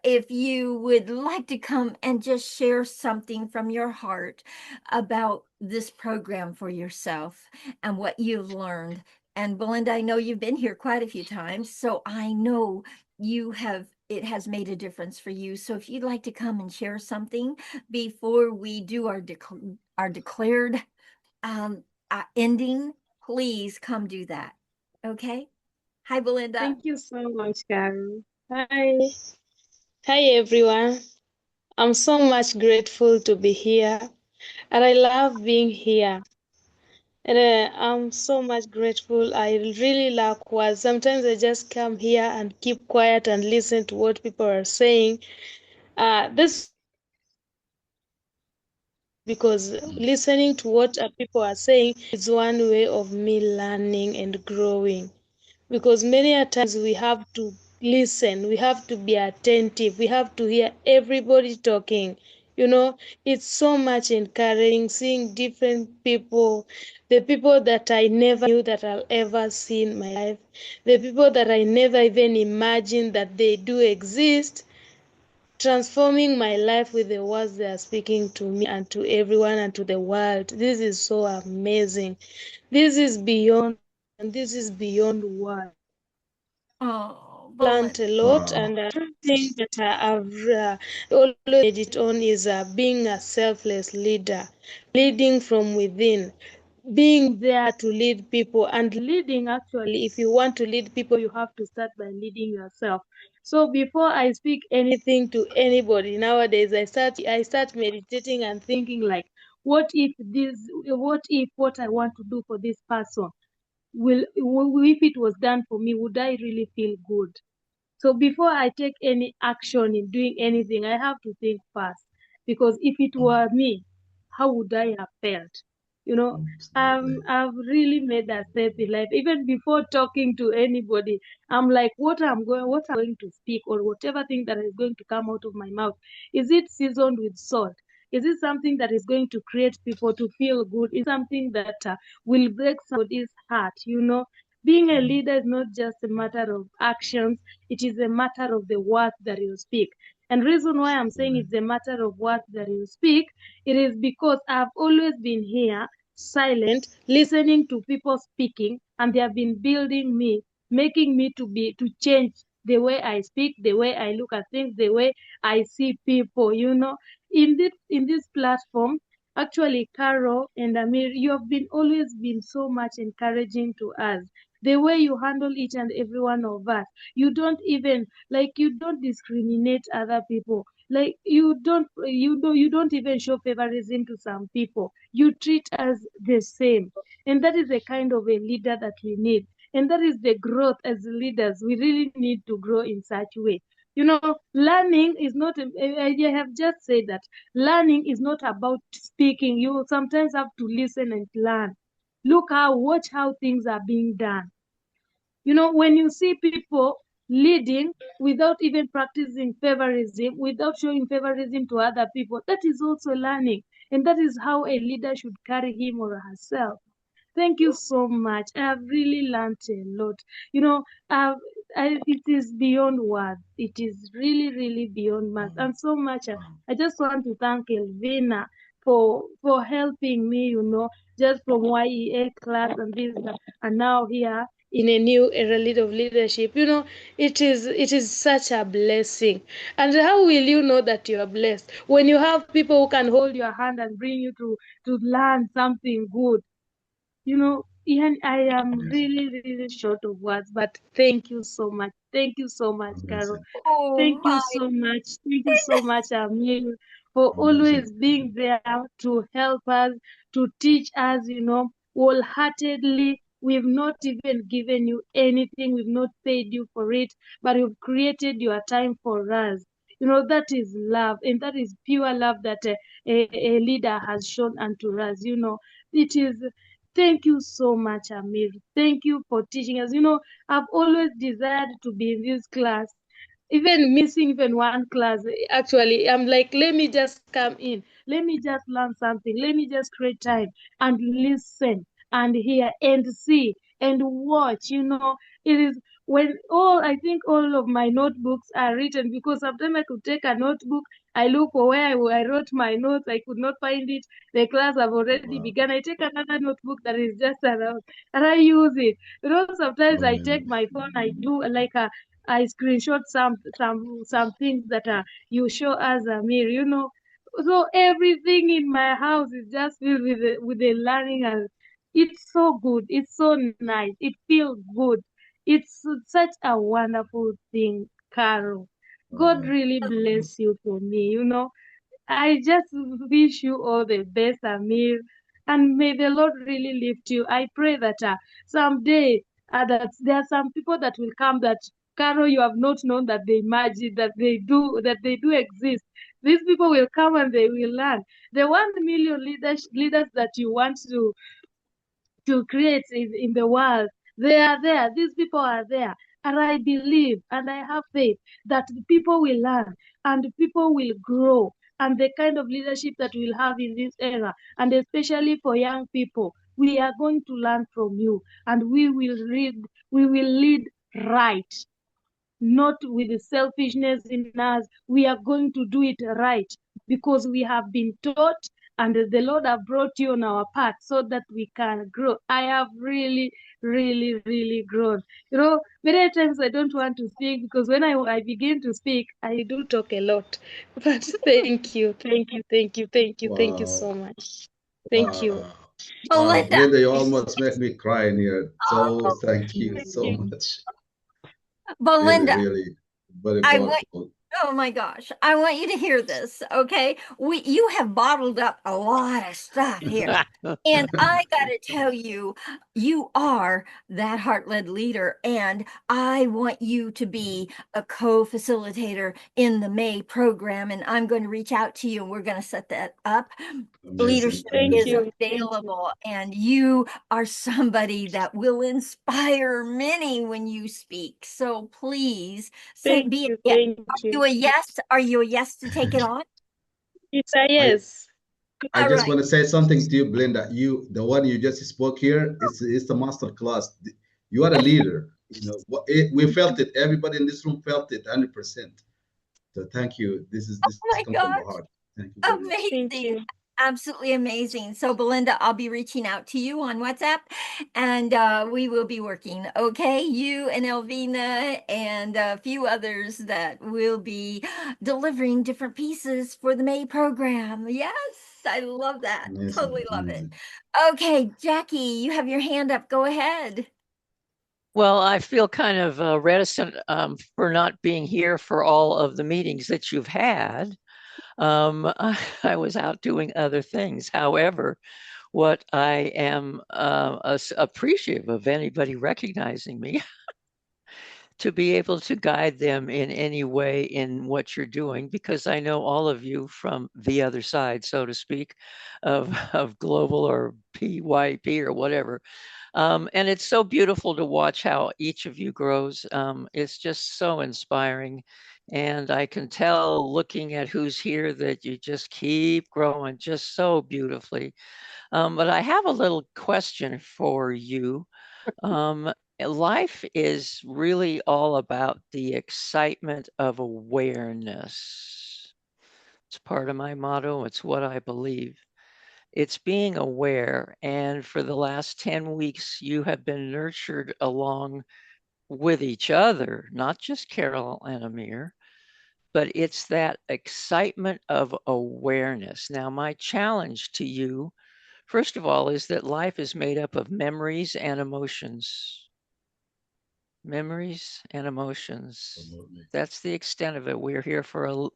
If you would like to come and just share something from your heart about this program for yourself and what you've learned. And Belinda, I know you've been here quite a few times, so I know it has made a difference for you. So if you'd like to come and share something before we do our declared ending, please come do that. Okay? Hi, Belinda. Thank you so much, Carol. Hi. Hi, everyone. I'm so much grateful to be here, and I love being here. And I'm so much grateful. I really love words. Sometimes I just come here and keep quiet and listen to what people are saying. This because listening to what people are saying is one way of me learning and growing. Because many a times we have to listen, we have to be attentive, we have to hear everybody talking. It's so much encouraging seeing different people, the people that I never knew that I'll ever see in my life, the people that I never even imagined that they do exist, transforming my life with the words they are speaking to me and to everyone and to the world. This is so amazing. This is beyond, and this is beyond words. Oh, Learned a lot, Wow. and one thing that I've always meditated on is being a selfless leader, leading from within, being there to lead people. And leading, actually, if you want to lead people, you have to start by leading yourself. So before I speak anything to anybody nowadays, I start meditating and thinking like, what I want to do for this person if it was done for me, would I really feel good? So before I take any action in doing anything, I have to think first. Because if it were me, how would I have felt? I've really made that step in life. Even before talking to anybody, I'm like, what I'm going to speak, or whatever thing that is going to come out of my mouth, is it seasoned with salt? Is it something that is going to create people to feel good? Is something that will break somebody's heart? Being a leader is not just a matter of actions, it is a matter of the words that you speak. And reason why I'm saying it's a matter of words that you speak, it is because I've always been here, silent, listening to people speaking, and they have been building me, making me to change the way I speak, the way I look at things, the way I see people. In this platform, actually, Carol and Amir, you have been always been so much encouraging to us. The way you handle each and every one of us, you don't discriminate other people. Like you don't even show favorism to some people. You treat us the same, and that is the kind of a leader that we need. And that is the growth as leaders. We really need to grow in such way. Learning is not. I have just said that learning is not about speaking. You sometimes have to listen and learn. Watch how things are being done. When you see people leading without even practicing favorism, without showing favorism to other people, that is also learning. And that is how a leader should carry him or herself. Thank you so much. I have really learned a lot. You know, it is beyond words. It is really, really beyond words. And so much. I just want to thank Elvina for helping me. Just from YEA class and this, and now here in a new era of leadership. It is such a blessing. And how will you know that you are blessed when you have people who can hold your hand and bring you to learn something good? Ian, I am really, really short of words, but thank you so much. Thank you so much, Carol. Oh Thank you my. so much. Thank you so much, Amir, for Amazing. always being there to help us, to teach us, wholeheartedly. We've not even given you anything, we've not paid you for it, but you've created your time for us. That is love, and that is pure love that a leader has shown unto us. It is. Thank you so much, Amir. Thank you for teaching us. I've always desired to be in this class, even missing even one class. Actually, I'm like, let me just come in, let me just learn something, let me just create time and listen and hear and see and watch. It is when all I think all of my notebooks are written, because sometimes I could take a notebook, I look for where I wrote my notes, I could not find it, the class have already begun, I take another notebook that is just around and I use it. Sometimes I take my phone, I do like I screenshot some things that you show us, Amir. So everything in my house is just filled with the learning, and it's so good. It's so nice. It feels good. It's such a wonderful thing, Carol. God really bless you for me. I just wish you all the best, Amir, and may the Lord really lift you. I pray that someday that there are some people that will come that, Carol, you have not known that they imagine that they do exist. These people will come and they will learn. The 1 million leaders that you want to create in the world. They are there. These people are there. And I believe and I have faith that the people will learn and the people will grow, and the kind of leadership that we'll have in this era, and especially for young people, we are going to learn from you, and we will lead right, not with the selfishness in us. We are going to do it right because we have been taught, and the Lord have brought you on our path so that we can grow. I have really, really, really grown. Many times I don't want to speak because when I begin to speak, I do talk a lot. But thank you, thank you, thank you, thank you, thank you Wow. so much. Thank you. Belinda. Linda, you almost make me cry in here. So Oh, thank you Thank so you. much. Really, Belinda, really very I want, powerful. oh my gosh, I want you to hear this, okay? You have bottled up a lot of stuff here. And I gotta tell you, you are that heart-led leader, and I want you to be a co-facilitator in the May program, and I'm going to reach out to you and we're going to set that up. Amazing, Leadership Thank is amazing. you. Thank you. available, and you are somebody that will inspire many when you speak. So please say, Thank be a you. yes. Thank Are you. you a yes? Are you a yes to take it on? It's a I yes. I All just right. want to say something to you, Belinda. The one you just spoke here, it's the master class. You are a leader. We felt it. Everybody in this room felt it 100%. So thank you. This Oh my come from the gosh. heart. Thank you very much. Thank Amazing. you. Absolutely amazing. So, Belinda, I'll be reaching out to you on WhatsApp, and we will be working. Okay. You and Elvina and a few others that will be delivering different pieces for the May program. Yes. I love that. Amazing, Totally love it. amazing. Okay, Jackie, you have your hand up. Go ahead. Well, I feel kind of reticent for not being here for all of the meetings that you've had. I was out doing other things. However, what I am appreciative of anybody recognizing me to be able to guide them in any way in what you're doing, because I know all of you from the other side, so to speak, of global or PYP or whatever. And it's so beautiful to watch how each of you grows. It's just so inspiring. And I can tell looking at who's here that you just keep growing just so beautifully. But I have a little question for you. Life is really all about the excitement of awareness. It's part of my motto, it's what I believe. It's being aware. And for the last 10 weeks, you have been nurtured along with each other, not just Carol and Amir, but it's that excitement of awareness. Now, my challenge to you, first of all, is that life is made up of memories and emotions. Memories and emotions. Absolutely. That's the extent of it. We're here for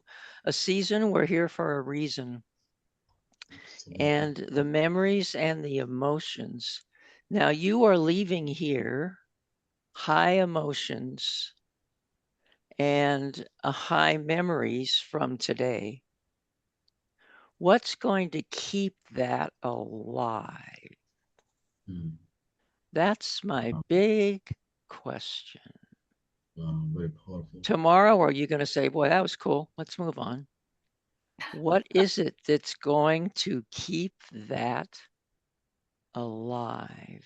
a season. We're here for a reason. Absolutely. And the memories and the emotions. Now you are leaving here high emotions and high memories from today. What's going to keep that alive? That's my big question. Very powerful. Tomorrow, are you going to say, boy, that was cool. Let's move on. What is it that's going to keep that alive?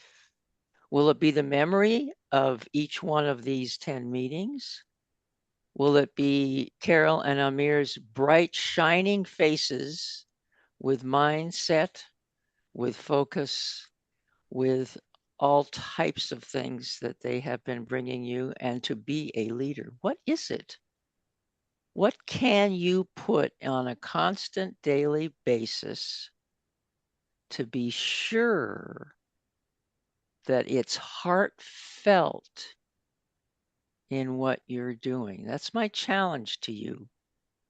Will it be the memory of each one of these 10 meetings? Will it be Carol and Amir's bright, shining faces with mindset, with focus, with all types of things that they have been bringing you, and to be a leader? What is it? What can you put on a constant daily basis to be sure that it's heartfelt in what you're doing? That's my challenge to you.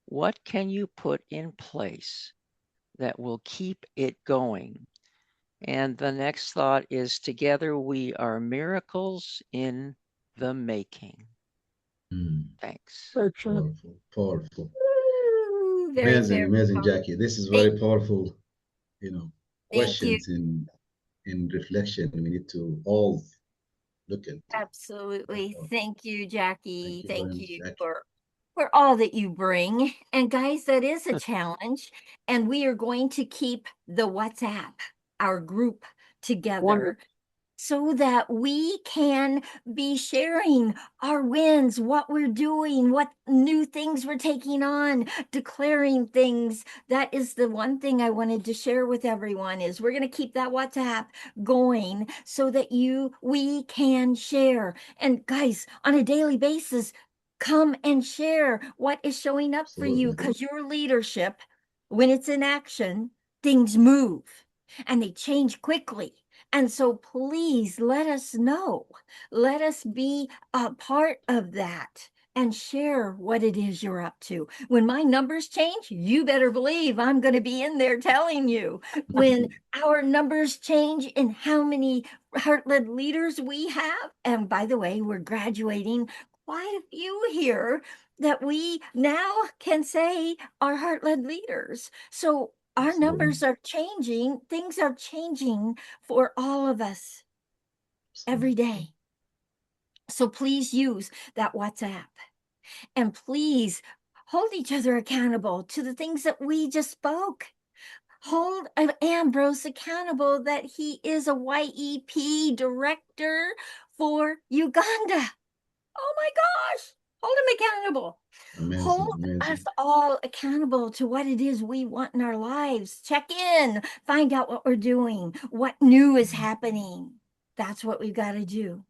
What can you put in place that will keep it going? And the next thought is, together we are miracles in the making. Thanks. Powerful, powerful. Ooh, very, Amazing, very amazing, powerful. Jackie. This is Thank, very powerful, thank you. questions in reflection. We need to all look into. Absolutely. Thank you, Jackie. Thank you very Thank much, you Jackie. for all that you bring. And guys, that is a challenge. And we are going to keep the WhatsApp, our group, together. Wonderful. So that we can be sharing our wins, what we're doing, what new things we're taking on, declaring things. That is the one thing I wanted to share with everyone is we're going to keep that WhatsApp going so that we can share. And guys, on a daily basis, come and share what is showing up for you, because your leadership, when it's in action, things move and they change quickly. And so please let us know. Let us be a part of that and share what it is you're up to. When my numbers change, you better believe I'm going to be in there telling you. When our numbers change in how many heart-led leaders we have, and by the way, we're graduating quite a few here that we now can say are heart-led leaders. So our numbers are changing. Things are changing for all of us every day. So please use that WhatsApp. And please hold each other accountable to the things that we just spoke. Hold Ambrose accountable that he is a YEP director for Uganda. Oh my gosh, hold him accountable. Amazing, Hold amazing. us all accountable to what it is we want in our lives. Check in, find out what we're doing, what new is happening. That's what we've got to do.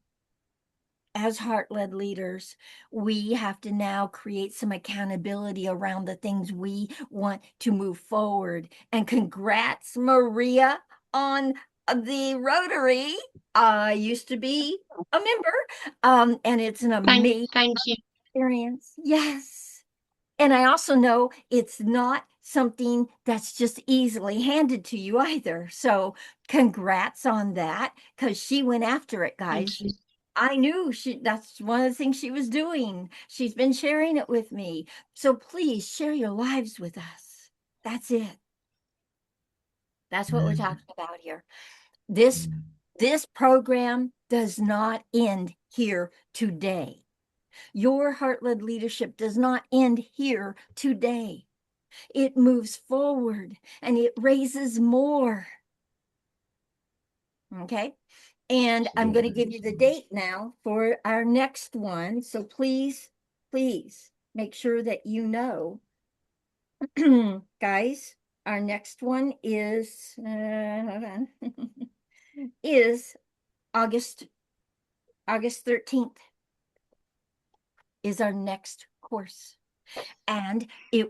As heart-led leaders, we have to now create some accountability around the things we want to move forward. And congrats, Maria, on the Rotary. I used to be a member, and it's an amazing Thank you. experience. Yes. And I also know it's not something that's just easily handed to you either. So congrats on that, because she went after it, guys. Thank you. I knew that's one of the things she was doing. She's been sharing it with me. So please share your lives with us. That's it. That's what we're talking about here. This program does not end here today. Your heart-led leadership does not end here today. It moves forward and it raises more. Okay. And I'm going to give you the date now for our next one. So please, please make sure that you know, guys, our next one is, hold on, is August 13th is our next course. And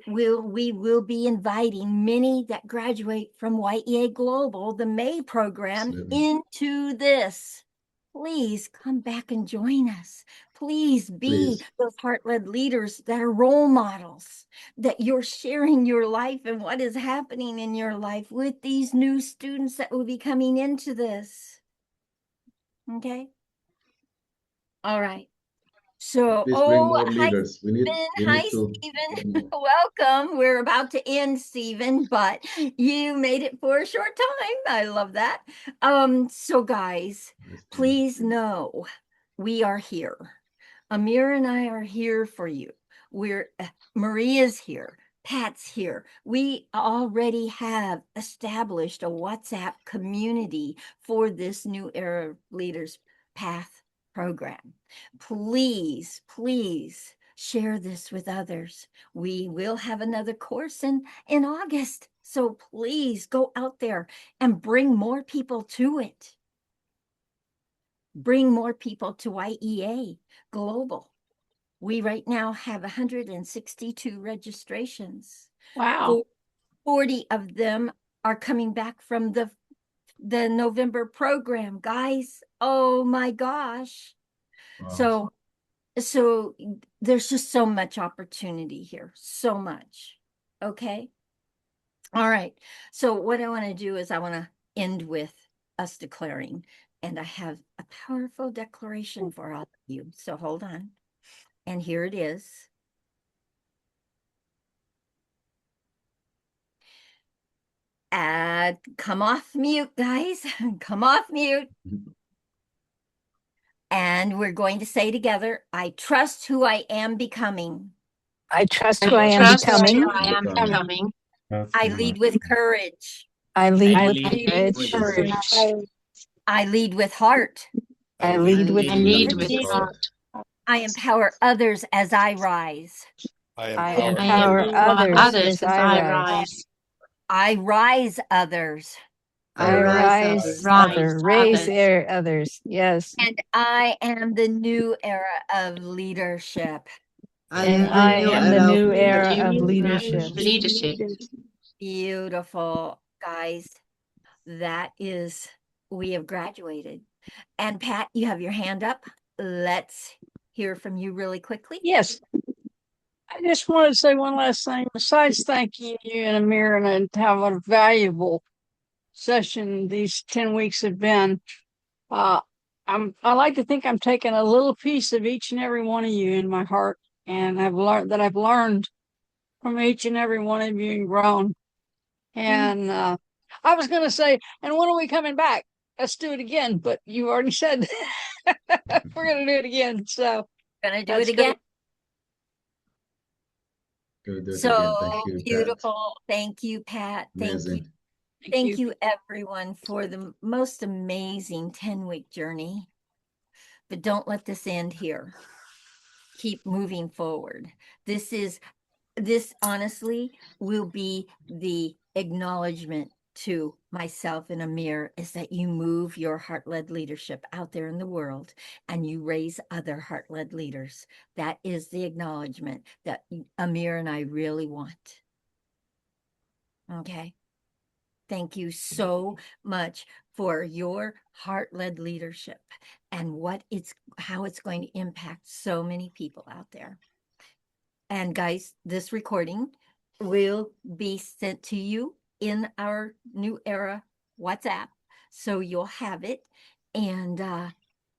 we will be inviting many that graduate from YEA Global, the May program, into this. Please come back and join us. Please be Please. those heart-led leaders that are role models, that you're sharing your life and what is happening in your life with these new students that will be coming into this. Okay. All right. So, Please bring more hi, leaders. Stephen. We Hi, need to get Stephen. more. Welcome. We're about to end, Stephen, but you made it for a short time. I love that. So guys, please know we are here. Amir and I are here for you. Maria's here. Pat's here. We already have established a WhatsApp community for this New Era Leaders Path program. Please, please share this with others. We will have another course in August. So please go out there and bring more people to it. Bring more people to YEA Global. We right now have 162 registrations. Wow. 40 of them are coming back from the November program, guys. Oh my gosh. Wow. So there's just so much opportunity here, so much. Okay. All right. So what I want to do is I want to end with us declaring, and I have a powerful declaration for all of you. So hold on. And here it is. Come off mute, guys. Come off mute. And we're going to say together, I trust who I am becoming. I trust I who I am trust becoming. who I am becoming. I lead with courage. I lead with Lead with courage. courage. I lead with heart. I lead with I lead with courage. heart. I empower others as I rise. I I empower empower others. others as I rise. I rise others. I rise others. Raise others. Yes. And I am the new era of leadership. And I am the new era of leadership. Beautiful, guys. That is, we have graduated. And Pat, you have your hand up. Let's hear from you really quickly. Yes. I just want to say one last thing. Besides thanking you and Amir and how a valuable session these 10 weeks have been, I like to think I'm taking a little piece of each and every one of you in my heart, and I've learned from each and every one of you and grown. And I was going to say, and when are we coming back? Let's do it again. But you already said we're going to do it again. So going to do it again. Gonna do it So again. Thank you, beautiful. Pat. Thank you, Pat. Amazing. Thank you, everyone, for the most amazing 10-week journey. But don't let this end here. Keep moving forward. This honestly will be the acknowledgement to myself and Amir, is that you move your heart-led leadership out there in the world and you raise other heart-led leaders. That is the acknowledgement that Amir and I really want. Okay. Thank you so much for your heart-led leadership and how it's going to impact so many people out there. And guys, this recording will be sent to you in our New Era WhatsApp, so you'll have it. And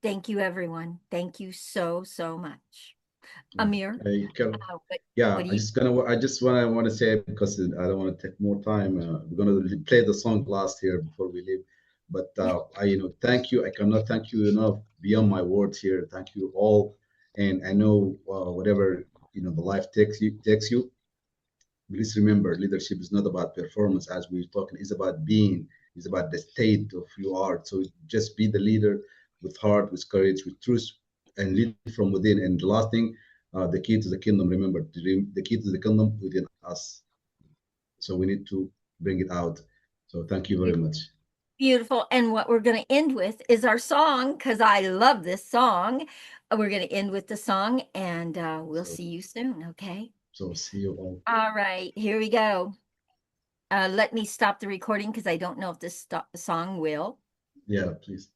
thank you, everyone. Thank you so, so much. Amir, I just want to say, because I don't want to take more time. We're gonna play the song last here before we leave. But thank you. I cannot thank you enough beyond my words here. Thank you all. And I know whatever the life takes you. Please remember, leadership is not about performance, as we're talking. It's about being. It's about the state of you are. So just be the leader with heart, with courage, with truth, and lead from within. And the last thing, the key to the kingdom. Remember, the key to the kingdom within us. So we need to bring it out. So thank you very much. Beautiful. And what we're going to end with is our song, because I love this song. We're going to end with the song, and we'll see you soon. Okay. So see you all. All right, here we go. Let me stop the recording because I don't know if this song will. Yeah, please.